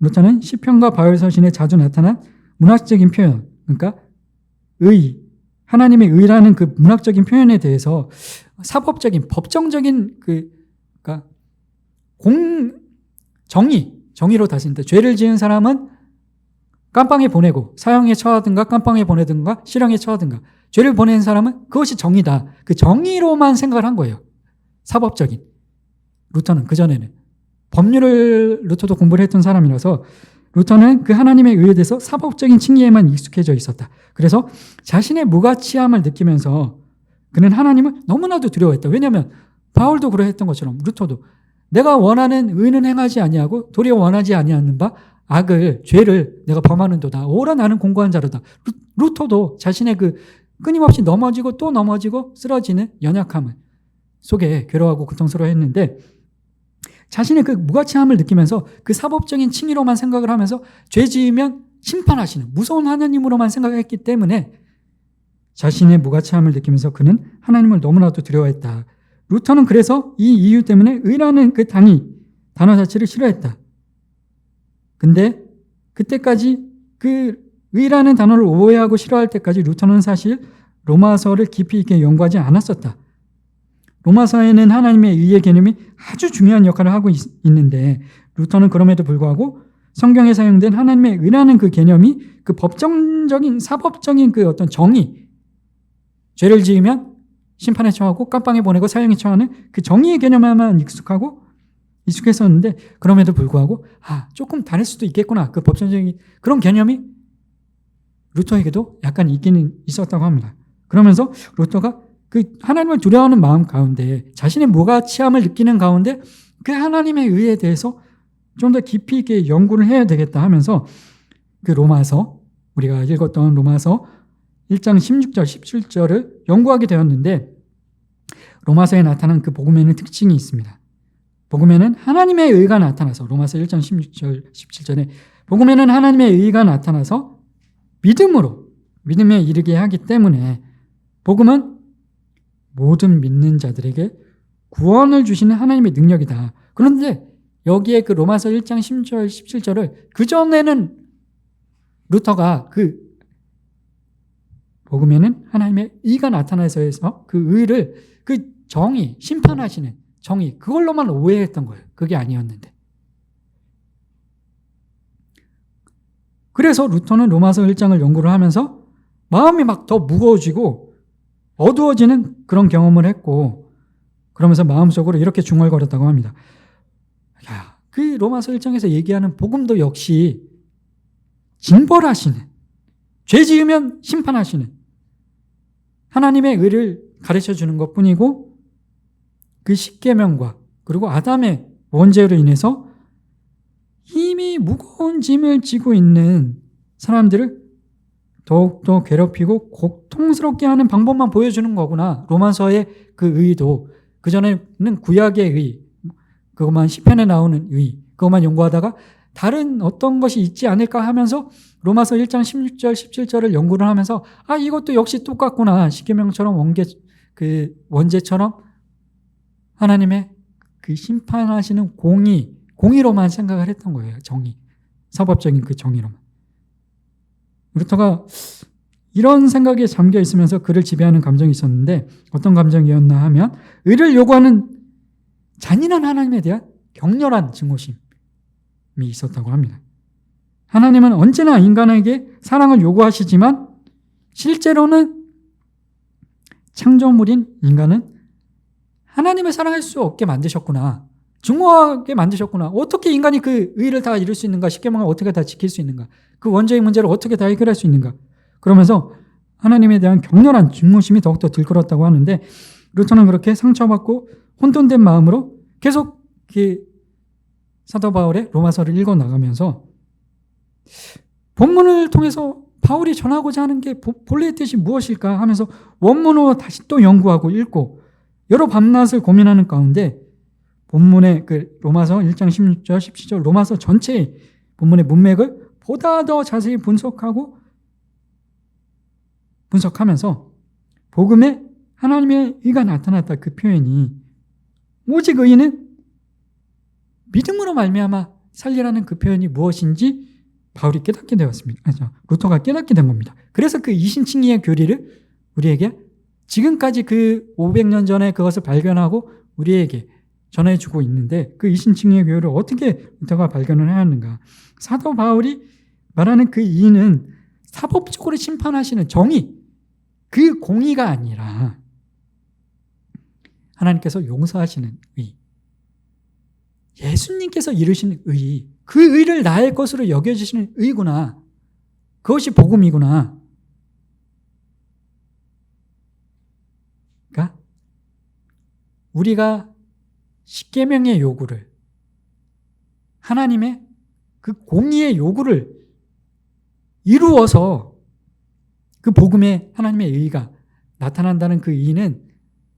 루터는 시편과 바울서신에 자주 나타난 문학적인 표현 그러니까 의 하나님의 의라는 그 문학적인 표현에 대해서 사법적인 법정적인 그러니까 정의로 다스린다. 죄를 지은 사람은 깜빵에 보내고 사형에 처하든가 깜빵에 보내든가 실형에 처하든가 죄를 보낸 사람은 그것이 정의다. 그 정의로만 생각을 한 거예요. 사법적인. 루터는 그전에는 법률을 루터도 공부를 했던 사람이라서 루터는 그 하나님의 의에 대해서 사법적인 칭의에만 익숙해져 있었다. 그래서 자신의 무가치함을 느끼면서 그는 하나님을 너무나도 두려워했다. 왜냐하면 바울도 그러했던 것처럼 루터도 내가 원하는 의는 행하지 아니하고 도리어 원하지 아니하는 바 악을 죄를 내가 범하는도다. 오라 나는 공고한 자로다. 루터도 자신의 그 끊임없이 넘어지고 또 넘어지고 쓰러지는 연약함을 속에 괴로워하고 고통스러워했는데 자신의 그 무가치함을 느끼면서 그 사법적인 칭의로만 생각을 하면서 죄 지으면 심판하시는 무서운 하나님으로만 생각했기 때문에 자신의 무가치함을 느끼면서 그는 하나님을 너무나도 두려워했다. 루터는 그래서 이 이유 때문에 의라는 그 단어 자체를 싫어했다. 근데 그때까지 그 의라는 단어를 오해하고 싫어할 때까지 루터는 사실 로마서를 깊이 있게 연구하지 않았었다. 로마서에는 하나님의 의의 개념이 아주 중요한 역할을 하고 있는데 루터는 그럼에도 불구하고 성경에 사용된 하나님의 의라는 그 개념이 그 법정적인 사법적인 그 어떤 정의 죄를 지으면 심판에 처하고 깜빵에 보내고 사형에 처하는 그 정의의 개념에만 익숙했었는데 그럼에도 불구하고 조금 다를 수도 있겠구나 그 법정적인 그런 개념이 루터에게도 약간 있기는 있었다고 합니다. 그러면서 루터가 그 하나님을 두려워하는 마음 가운데 자신의 무가치함을 느끼는 가운데 그 하나님의 의에 대해서 좀 더 깊이 있게 연구를 해야 되겠다 하면서 그 로마서 우리가 읽었던 로마서 1장 16절 17절을 연구하게 되었는데 로마서에 나타난 그 복음에는 특징이 있습니다. 복음에는 하나님의 의가 나타나서 로마서 1장 16절 17절에 복음에는 하나님의 의가 나타나서 믿음에 이르게 하기 때문에 복음은 모든 믿는 자들에게 구원을 주시는 하나님의 능력이다. 그런데 여기에 그 로마서 1장 10절 17절을 그전에는 루터가 그 복음에는 하나님의 의가 나타나서 해서 그 의를 그 정의, 심판하시는 정의 그걸로만 오해했던 거예요. 그게 아니었는데. 그래서 루터는 로마서 1장을 연구를 하면서 마음이 막 더 무거워지고 어두워지는 그런 경험을 했고 그러면서 마음속으로 이렇게 중얼거렸다고 합니다. 그 로마서 1장에서 얘기하는 복음도 역시 징벌하시는 죄 지으면 심판하시는 하나님의 의를 가르쳐주는 것뿐이고 그 십계명과 그리고 아담의 원죄로 인해서 이미 이 무거운 짐을 지고 있는 사람들을 더욱더 괴롭히고 고통스럽게 하는 방법만 보여주는 거구나. 로마서의 그 의도, 그전에는 구약의 의, 그것만 시편에 나오는 의, 그것만 연구하다가 다른 어떤 것이 있지 않을까 하면서 로마서 1장 16절 17절을 연구를 하면서 이것도 역시 똑같구나. 십계명처럼 원죄처럼 하나님의 그 심판하시는 공의로만 생각을 했던 거예요. 정의, 사법적인 그 정의로만. 루터가 이런 생각에 잠겨 있으면서 그를 지배하는 감정이 있었는데 어떤 감정이었나 하면 의를 요구하는 잔인한 하나님에 대한 격렬한 증오심이 있었다고 합니다. 하나님은 언제나 인간에게 사랑을 요구하시지만 실제로는 창조물인 인간은 하나님을 사랑할 수 없게 만드셨구나. 증오하게 만드셨구나. 어떻게 인간이 그 의를 다 이룰 수 있는가? 십계명을 어떻게 다 지킬 수 있는가? 그 원죄의 문제를 어떻게 다 해결할 수 있는가? 그러면서 하나님에 대한 격렬한 증오심이 더욱더 들끓었다고 하는데 루터는 그렇게 상처받고 혼돈된 마음으로 계속 사도 바울의 로마서를 읽어나가면서 본문을 통해서 바울이 전하고자 하는 게 본래의 뜻이 무엇일까 하면서 원문으로 다시 또 연구하고 읽고 여러 밤낮을 고민하는 가운데 본문의 로마서 1장 16절 17절 로마서 전체의 본문의 문맥을 보다 더 자세히 분석하면서 복음에 하나님의 의가 나타났다. 그 표현이 오직 의인은 믿음으로 말미암아 살리라는 그 표현이 무엇인지 바울이 깨닫게 되었습니다. 루터가 깨닫게 된 겁니다. 그래서 그 이신칭의의 교리를 우리에게 지금까지 그 500년 전에 그것을 발견하고 우리에게 전해주고 있는데 그 이신칭의의 교리를 어떻게 루터가 발견을 하였는가? 사도 바울이 말하는 그 의는 사법적으로 심판하시는 정의, 그 공의가 아니라 하나님께서 용서하시는 의, 예수님께서 이루시는 의, 그 의를 나의 것으로 여겨주시는 의구나. 그것이 복음이구나. 그러니까 우리가 십계명의 요구를, 하나님의 그 공의의 요구를 이루어서 그 복음에 하나님의 의가 나타난다는 그 의는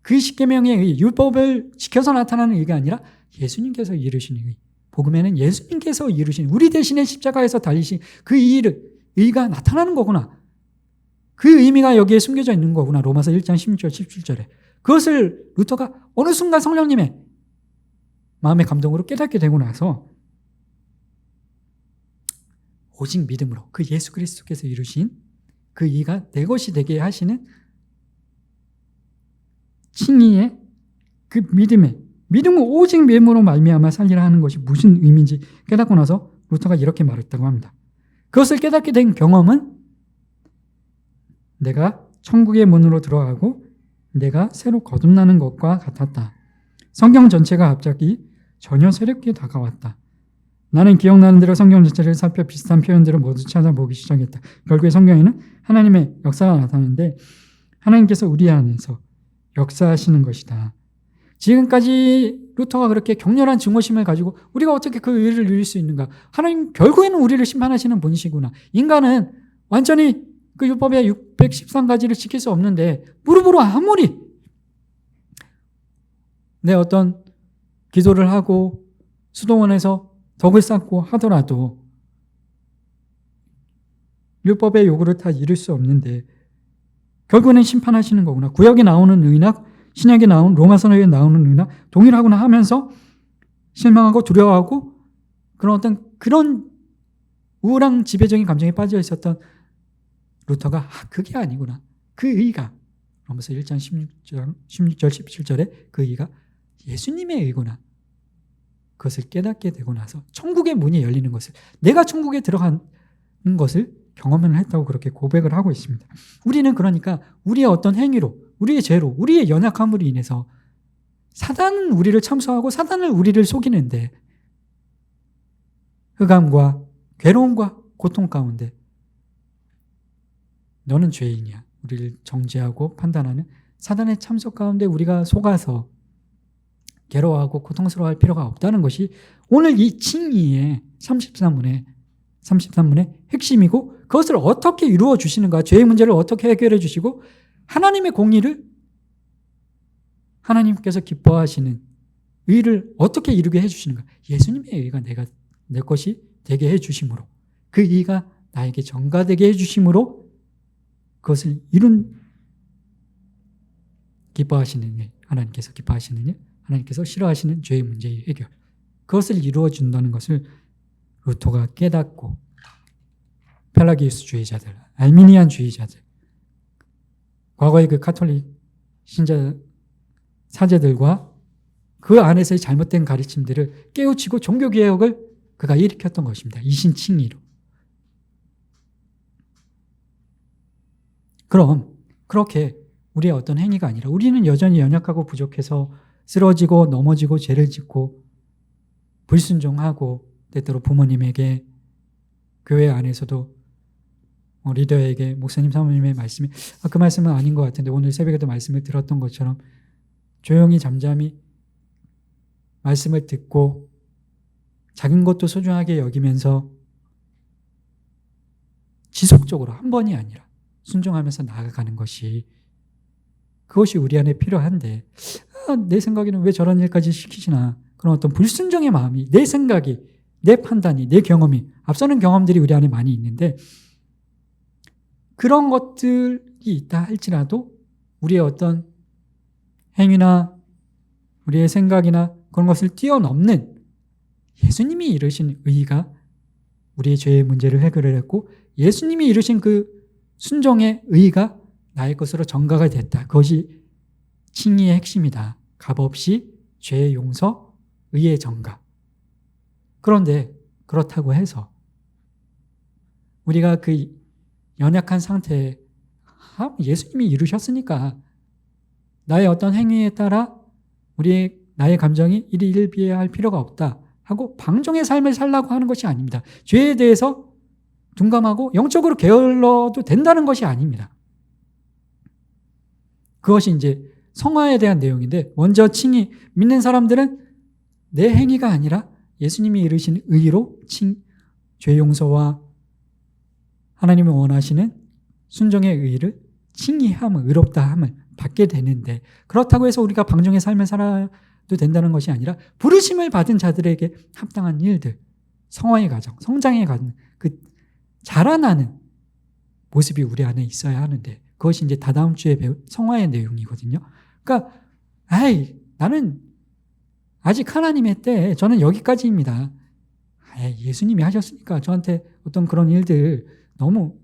그 십계명의 의, 율법을 지켜서 나타나는 의가 아니라 예수님께서 이루시는 의, 복음에는 예수님께서 이루신 우리 대신에 십자가에서 달리신 그 의가 나타나는 거구나. 그 의미가 여기에 숨겨져 있는 거구나. 로마서 1장 16절 17절에. 그것을 루터가 어느 순간 성령님의 마음의 감동으로 깨닫게 되고 나서 오직 믿음으로 그 예수 그리스도께서 이루신 그 의가 내 것이 되게 하시는 칭의의 그 믿음은 오직 믿음으로 말미암아 살리라 하는 것이 무슨 의미인지 깨닫고 나서 루터가 이렇게 말했다고 합니다. 그것을 깨닫게 된 경험은 내가 천국의 문으로 들어가고 내가 새로 거듭나는 것과 같았다. 성경 전체가 갑자기 전혀 새롭게 다가왔다. 나는 기억나는 대로 성경 전체를 살펴 비슷한 표현들을 모두 찾아보기 시작했다. 결국에 성경에는 하나님의 역사가 나타나는데 하나님께서 우리 안에서 역사하시는 것이다. 지금까지 루터가 그렇게 격렬한 증오심을 가지고 우리가 어떻게 그 의를 누릴 수 있는가? 하나님 결국에는 우리를 심판하시는 분이시구나. 인간은 완전히 그 율법의 613가지를 지킬 수 없는데 무릎으로 아무리 내 어떤 기도를 하고 수도원에서 덕을 쌓고 하더라도 율법의 요구를 다 이룰 수 없는데 결국에는 심판하시는 거구나. 구약에 나오는 의나 신약에 나온 로마서에 나오는 의나 동일하구나 하면서 실망하고 두려워하고 그런 우울한 지배적인 감정에 빠져 있었던 루터가 그게 아니구나. 그 의가 로마서 1장 16절 17절에 그 의가 예수님의 의구나. 그것을 깨닫게 되고 나서 천국의 문이 열리는 것을, 내가 천국에 들어가는 것을 경험을 했다고 그렇게 고백을 하고 있습니다. 우리는 그러니까 우리의 어떤 행위로, 우리의 죄로, 우리의 연약함으로 인해서 사단은 우리를 참소하고 사단은 우리를 속이는데 흑암과 괴로움과 고통 가운데 너는 죄인이야. 우리를 정죄하고 판단하는 사단의 참소 가운데 우리가 속아서 괴로워하고 고통스러워할 필요가 없다는 것이 오늘 이 칭의의 33문의 핵심이고, 그것을 어떻게 이루어 주시는가, 죄의 문제를 어떻게 해결해 주시고 하나님의 공의를, 하나님께서 기뻐하시는 의를 어떻게 이루게 해주시는가. 예수님의 의가 내 것이 되게 해주심으로, 그 의가 나에게 전가되게 해주심으로 그것을 기뻐하시는 일, 하나님께서 기뻐하시는 일, 하나님께서 싫어하시는 죄의 문제의 해결, 그것을 이루어 준다는 것을 루터가 깨닫고 펠라기우스주의자들, 알미니안주의자들, 과거의 그 카톨릭 신자 사제들과 그 안에서의 잘못된 가르침들을 깨우치고 종교개혁을 그가 일으켰던 것입니다. 이신칭의로. 그럼 그렇게 우리의 어떤 행위가 아니라, 우리는 여전히 연약하고 부족해서 쓰러지고 넘어지고 죄를 짓고 불순종하고, 때때로 부모님에게, 교회 안에서도 리더에게, 목사님 사모님의 말씀이 그 말씀은 아닌 것 같은데 오늘 새벽에도 말씀을 들었던 것처럼 조용히 잠잠히 말씀을 듣고 작은 것도 소중하게 여기면서 지속적으로 한 번이 아니라 순종하면서 나아가는 것이, 그것이 우리 안에 필요한데, 내 생각에는 왜 저런 일까지 시키시나, 그런 어떤 불순종의 마음이, 내 생각이, 내 판단이, 내 경험이, 앞서는 경험들이 우리 안에 많이 있는데, 그런 것들이 있다 할지라도 우리의 어떤 행위나 우리의 생각이나 그런 것을 뛰어넘는 예수님이 이루신 의가 우리의 죄의 문제를 해결을 했고, 예수님이 이루신 그 순종의 의가 나의 것으로 전가가 됐다. 그것이 칭의의 핵심이다. 값없이 죄의 용서, 의의 전가. 그런데 그렇다고 해서 우리가 그 연약한 상태에 예수님이 이루셨으니까 나의 어떤 행위에 따라 나의 감정이 일비해야 할 필요가 없다 하고 방종의 삶을 살라고 하는 것이 아닙니다. 죄에 대해서 둔감하고 영적으로 게을러도 된다는 것이 아닙니다. 그것이 이제 성화에 대한 내용인데, 먼저 칭의, 믿는 사람들은 내 행위가 아니라 예수님이 이루신 의로 죄 용서와 하나님이 원하시는 순종의 의를, 칭의함을, 의롭다함을 받게 되는데, 그렇다고 해서 우리가 방종의 삶을 살아도 된다는 것이 아니라 부르심을 받은 자들에게 합당한 일들, 성화의 과정, 성장의 과정, 그 자라나는 모습이 우리 안에 있어야 하는데, 그것이 이제 다다음 주에 배울 성화의 내용이거든요. 그러니까 나는 아직 하나님의 때에 저는 여기까지입니다. 예수님이 하셨으니까 저한테 어떤 그런 일들 너무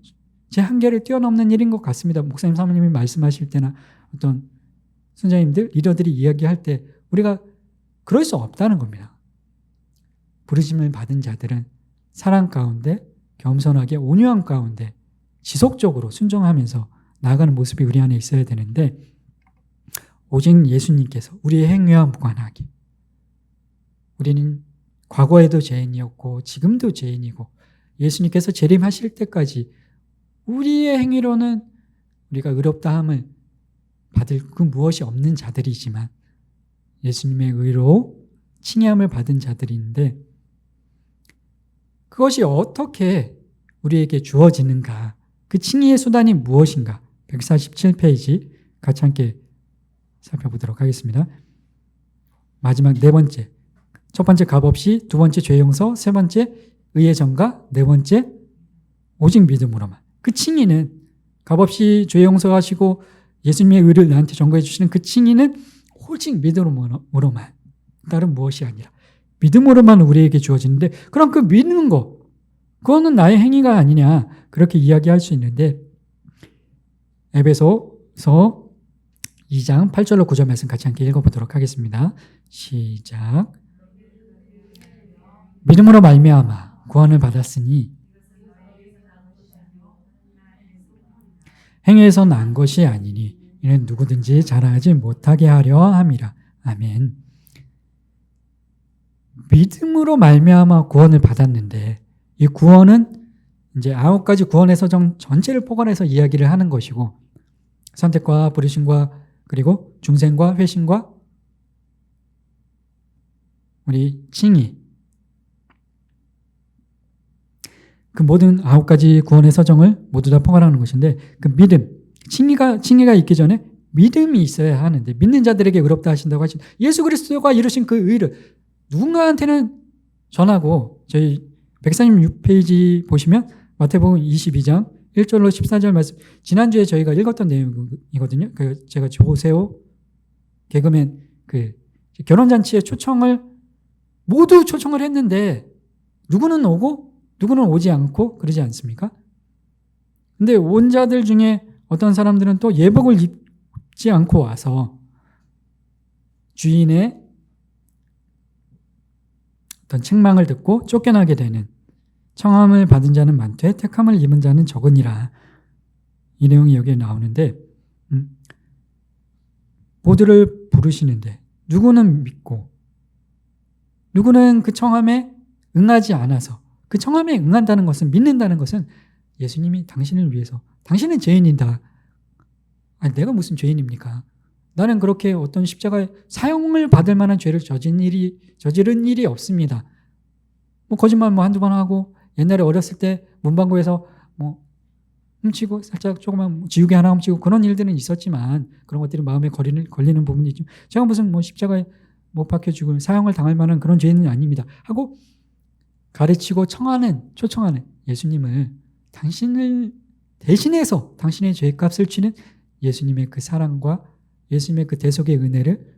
제 한계를 뛰어넘는 일인 것 같습니다. 목사님 사모님이 말씀하실 때나 어떤 선생님들, 리더들이 이야기할 때 우리가 그럴 수 없다는 겁니다. 부르심을 받은 자들은 사랑 가운데 겸손하게 온유함 가운데 지속적으로 순종하면서 나아가는 모습이 우리 안에 있어야 되는데, 오직 예수님께서 우리의 행위와 무관하게, 우리는 과거에도 죄인이었고 지금도 죄인이고 예수님께서 재림하실 때까지 우리의 행위로는 우리가 의롭다함을 받을 그 무엇이 없는 자들이지만 예수님의 의로 칭의함을 받은 자들인데, 그것이 어떻게 우리에게 주어지는가, 그 칭의의 수단이 무엇인가, 147페이지 같이 함께 살펴보도록 하겠습니다. 마지막 네 번째, 첫 번째 값없이, 두 번째 죄 용서, 세 번째 의의 전가, 네 번째 오직 믿음으로만. 그 칭의는 값없이 죄 용서하시고 예수님의 의를 나한테 전가해 주시는 그 칭의는 오직 믿음으로만, 다른 무엇이 아니라 믿음으로만 우리에게 주어지는데, 그럼 그 믿는 거, 그거는 나의 행위가 아니냐, 그렇게 이야기할 수 있는데, 에베소서 2장 8절로 9절 말씀 같이 함께 읽어보도록 하겠습니다. 시작. 믿음으로 말미암아 구원을 받았으니 행위에서 난 것이 아니니 이는 누구든지 자랑하지 못하게 하려 함이라. 아멘. 믿음으로 말미암아 구원을 받았는데, 이 구원은 이제 9가지 구원의 서정 전체를 포괄해서 이야기를 하는 것이고, 선택과 부르심과 그리고 중생과 회심과 우리 칭의, 그 모든 9가지 구원의 서정을 모두 다 포괄하는 것인데, 그 믿음, 칭의가 있기 전에 믿음이 있어야 하는데, 믿는 자들에게 의롭다 하신다고 하신 예수 그리스도가 이루신 그 의를 누군가한테는 전하고, 저희 146페이지 보시면 마태복음 22장 1절로 14절 말씀, 지난주에 저희가 읽었던 내용이거든요. 제가 조세호 개그맨 결혼잔치에 모두 초청을 했는데 누구는 오고 누구는 오지 않고 그러지 않습니까? 근데 온 자들 중에 어떤 사람들은 또 예복을 입지 않고 와서 주인의 어떤 책망을 듣고 쫓겨나게 되는, 청함을 받은 자는 많되 택함을 입은 자는 적으니라. 이 내용이 여기에 나오는데, 모두를 부르시는데 누구는 믿고 누구는 그 청함에 응하지 않아서, 그 청함에 응한다는 것은, 믿는다는 것은 예수님이 당신을 위해서, 당신은 죄인이다. 아니, 내가 무슨 죄인입니까? 나는 그렇게 어떤 십자가에 사형을 받을 만한 죄를 저지른 일이 없습니다. 거짓말 한두 번 하고, 옛날에 어렸을 때 문방구에서 훔치고 살짝 조그만 지우개 하나 훔치고 그런 일들은 있었지만, 그런 것들이 마음에 걸리는 부분이 있지만, 제가 무슨 십자가에 못 박혀 죽을 사형을 당할 만한 그런 죄인은 아닙니다 하고 가르치고 초청하는 예수님을, 당신을 대신해서 당신의 죄값을 치는 예수님의 그 사랑과 예수님의 그 대속의 은혜를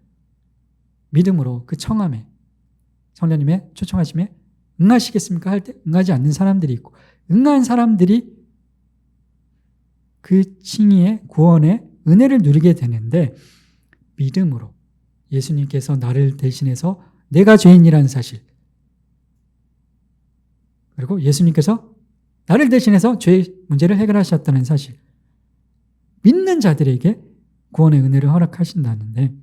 믿음으로 그 청함에, 성령님의 초청하심에 응하시겠습니까 할 때 응하지 않는 사람들이 있고, 응한 사람들이 그 칭의의 구원의 은혜를 누리게 되는데, 믿음으로 예수님께서 나를 대신해서 내가 죄인이라는 사실, 그리고 예수님께서 나를 대신해서 죄의 문제를 해결하셨다는 사실, 믿는 자들에게 구원의 은혜를 허락하신다는데,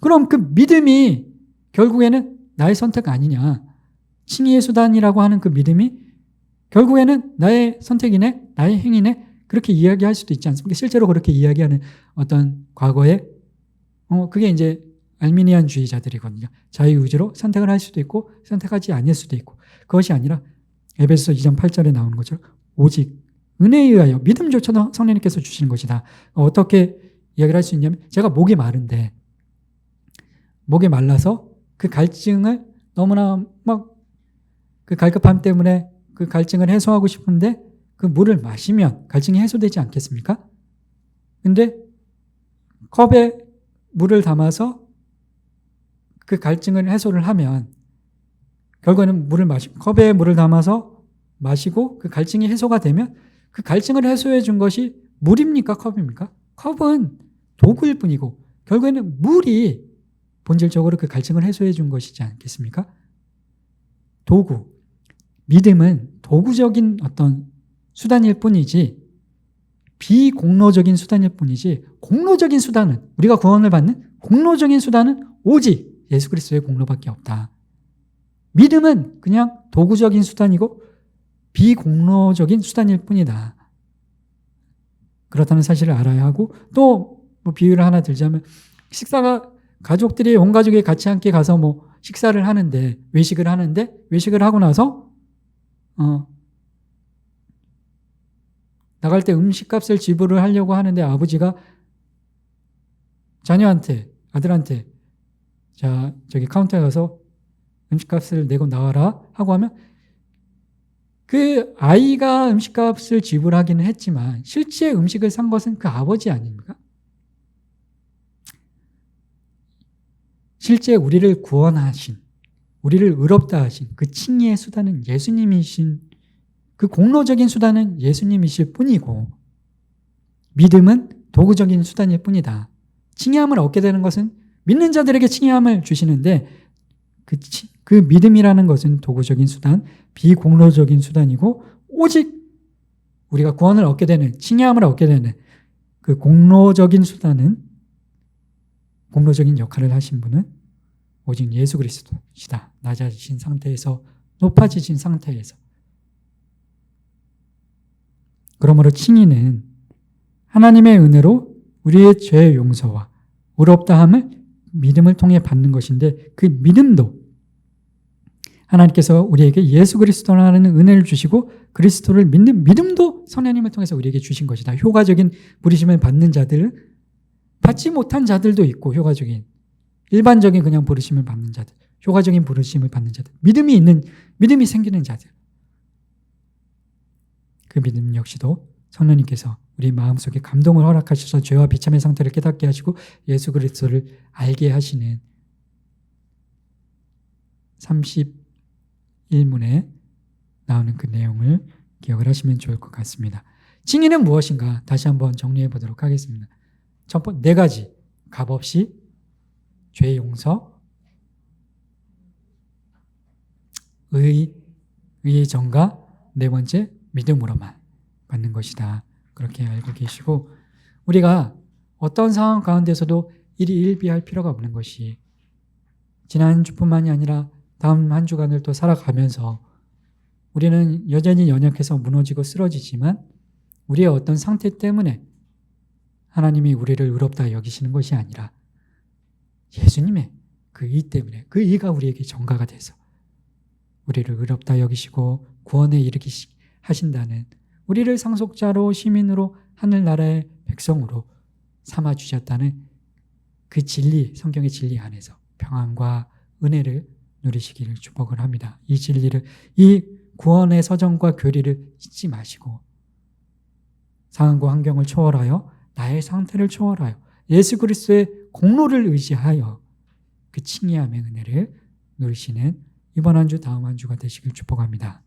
그럼 그 믿음이 결국에는 나의 선택 아니냐, 칭의의 수단이라고 하는 그 믿음이 결국에는 나의 선택이네, 나의 행위네, 그렇게 이야기할 수도 있지 않습니까? 실제로 그렇게 이야기하는 어떤 과거에 그게 이제 알미니안주의자들이거든요. 자유의지로 선택을 할 수도 있고 선택하지 않을 수도 있고, 그것이 아니라 에베소서 2장 8절에 나오는 것처럼 오직 은혜에 의하여, 믿음조차도 성령님께서 주시는 것이다. 어떻게 이야기를 할 수 있냐면, 제가 목이 말라서 그 갈증을 너무나 그 갈급함 때문에 그 갈증을 해소하고 싶은데 그 물을 마시면 갈증이 해소되지 않겠습니까? 근데 컵에 물을 담아서 그 갈증을 해소를 하면 결국에는 컵에 물을 담아서 마시고 그 갈증이 해소가 되면 그 갈증을 해소해 준 것이 물입니까? 컵입니까? 컵은 도구일 뿐이고 결국에는 물이 본질적으로 그 갈증을 해소해 준 것이지 않겠습니까? 도구. 믿음은 도구적인 어떤 수단일 뿐이지, 비공로적인 수단일 뿐이지, 공로적인 수단은, 우리가 구원을 받는 공로적인 수단은 오직 예수 그리스도의 공로밖에 없다. 믿음은 그냥 도구적인 수단이고 비공로적인 수단일 뿐이다. 그렇다는 사실을 알아야 하고, 또 비유를 하나 들자면, 가족들이 온 가족이 같이 함께 가서 식사를 하는데, 외식을 하고 나서 나갈 때 음식값을 지불을 하려고 하는데 아버지가 아들한테 저기 카운터에 가서 음식값을 내고 나와라 하고 하면, 그 아이가 음식값을 지불하기는 했지만 실제 음식을 산 것은 그 아버지 아닙니까? 실제 우리를 구원하신, 우리를 의롭다 하신 그 칭의의 수단은 예수님이신, 그 공로적인 수단은 예수님이실 뿐이고, 믿음은 도구적인 수단일 뿐이다. 칭의함을 얻게 되는 것은 믿는 자들에게 칭의함을 주시는데, 그 믿음이라는 것은 도구적인 수단, 비공로적인 수단이고, 오직 우리가 구원을 얻게 되는, 칭의함을 얻게 되는 그 공로적인 수단은, 공로적인 역할을 하신 분은 오직 예수 그리스도시다. 낮아지신 상태에서 높아지신 상태에서. 그러므로 칭의는 하나님의 은혜로 우리의 죄의 용서와 의롭다함을 믿음을 통해 받는 것인데, 그 믿음도 하나님께서 우리에게 예수 그리스도라는 은혜를 주시고 그리스도를 믿는 믿음도 성령님을 통해서 우리에게 주신 것이다. 효과적인 부르심을 받는 자들, 받지 못한 자들도 있고, 효과적인 일반적인 그냥 부르심을 받는 자들, 효과적인 부르심을 받는 자들, 믿음이 생기는 자들, 그 믿음 역시도 성령님께서 우리 마음속에 감동을 허락하셔서 죄와 비참의 상태를 깨닫게 하시고 예수 그리스도를 알게 하시는 31문에 나오는 그 내용을 기억을 하시면 좋을 것 같습니다. 칭의는 무엇인가 다시 한번 정리해 보도록 하겠습니다. 첫 번째, 네 가지. 값없이, 죄 용서, 의의 전가, 네 번째, 믿음으로만 받는 것이다. 그렇게 알고 계시고, 우리가 어떤 상황 가운데서도 일희일비할 필요가 없는 것이, 지난 주뿐만이 아니라 다음 한 주간을 또 살아가면서 우리는 여전히 연약해서 무너지고 쓰러지지만 우리의 어떤 상태 때문에 하나님이 우리를 의롭다 여기시는 것이 아니라 예수님의 그 의 때문에, 그 의가 우리에게 전가가 돼서 우리를 의롭다 여기시고 구원에 이르게 하신다는, 우리를 상속자로, 시민으로, 하늘나라의 백성으로 삼아주셨다는 그 진리, 성경의 진리 안에서 평안과 은혜를 누리시기를 축복을 합니다. 이 진리를, 이 구원의 서정과 교리를 잊지 마시고 상황과 환경을 초월하여, 나의 상태를 초월하여 예수 그리스도의 공로를 의지하여 그 칭의함의 은혜를 누리시는 이번 한 주, 다음 한 주가 되시길 축복합니다.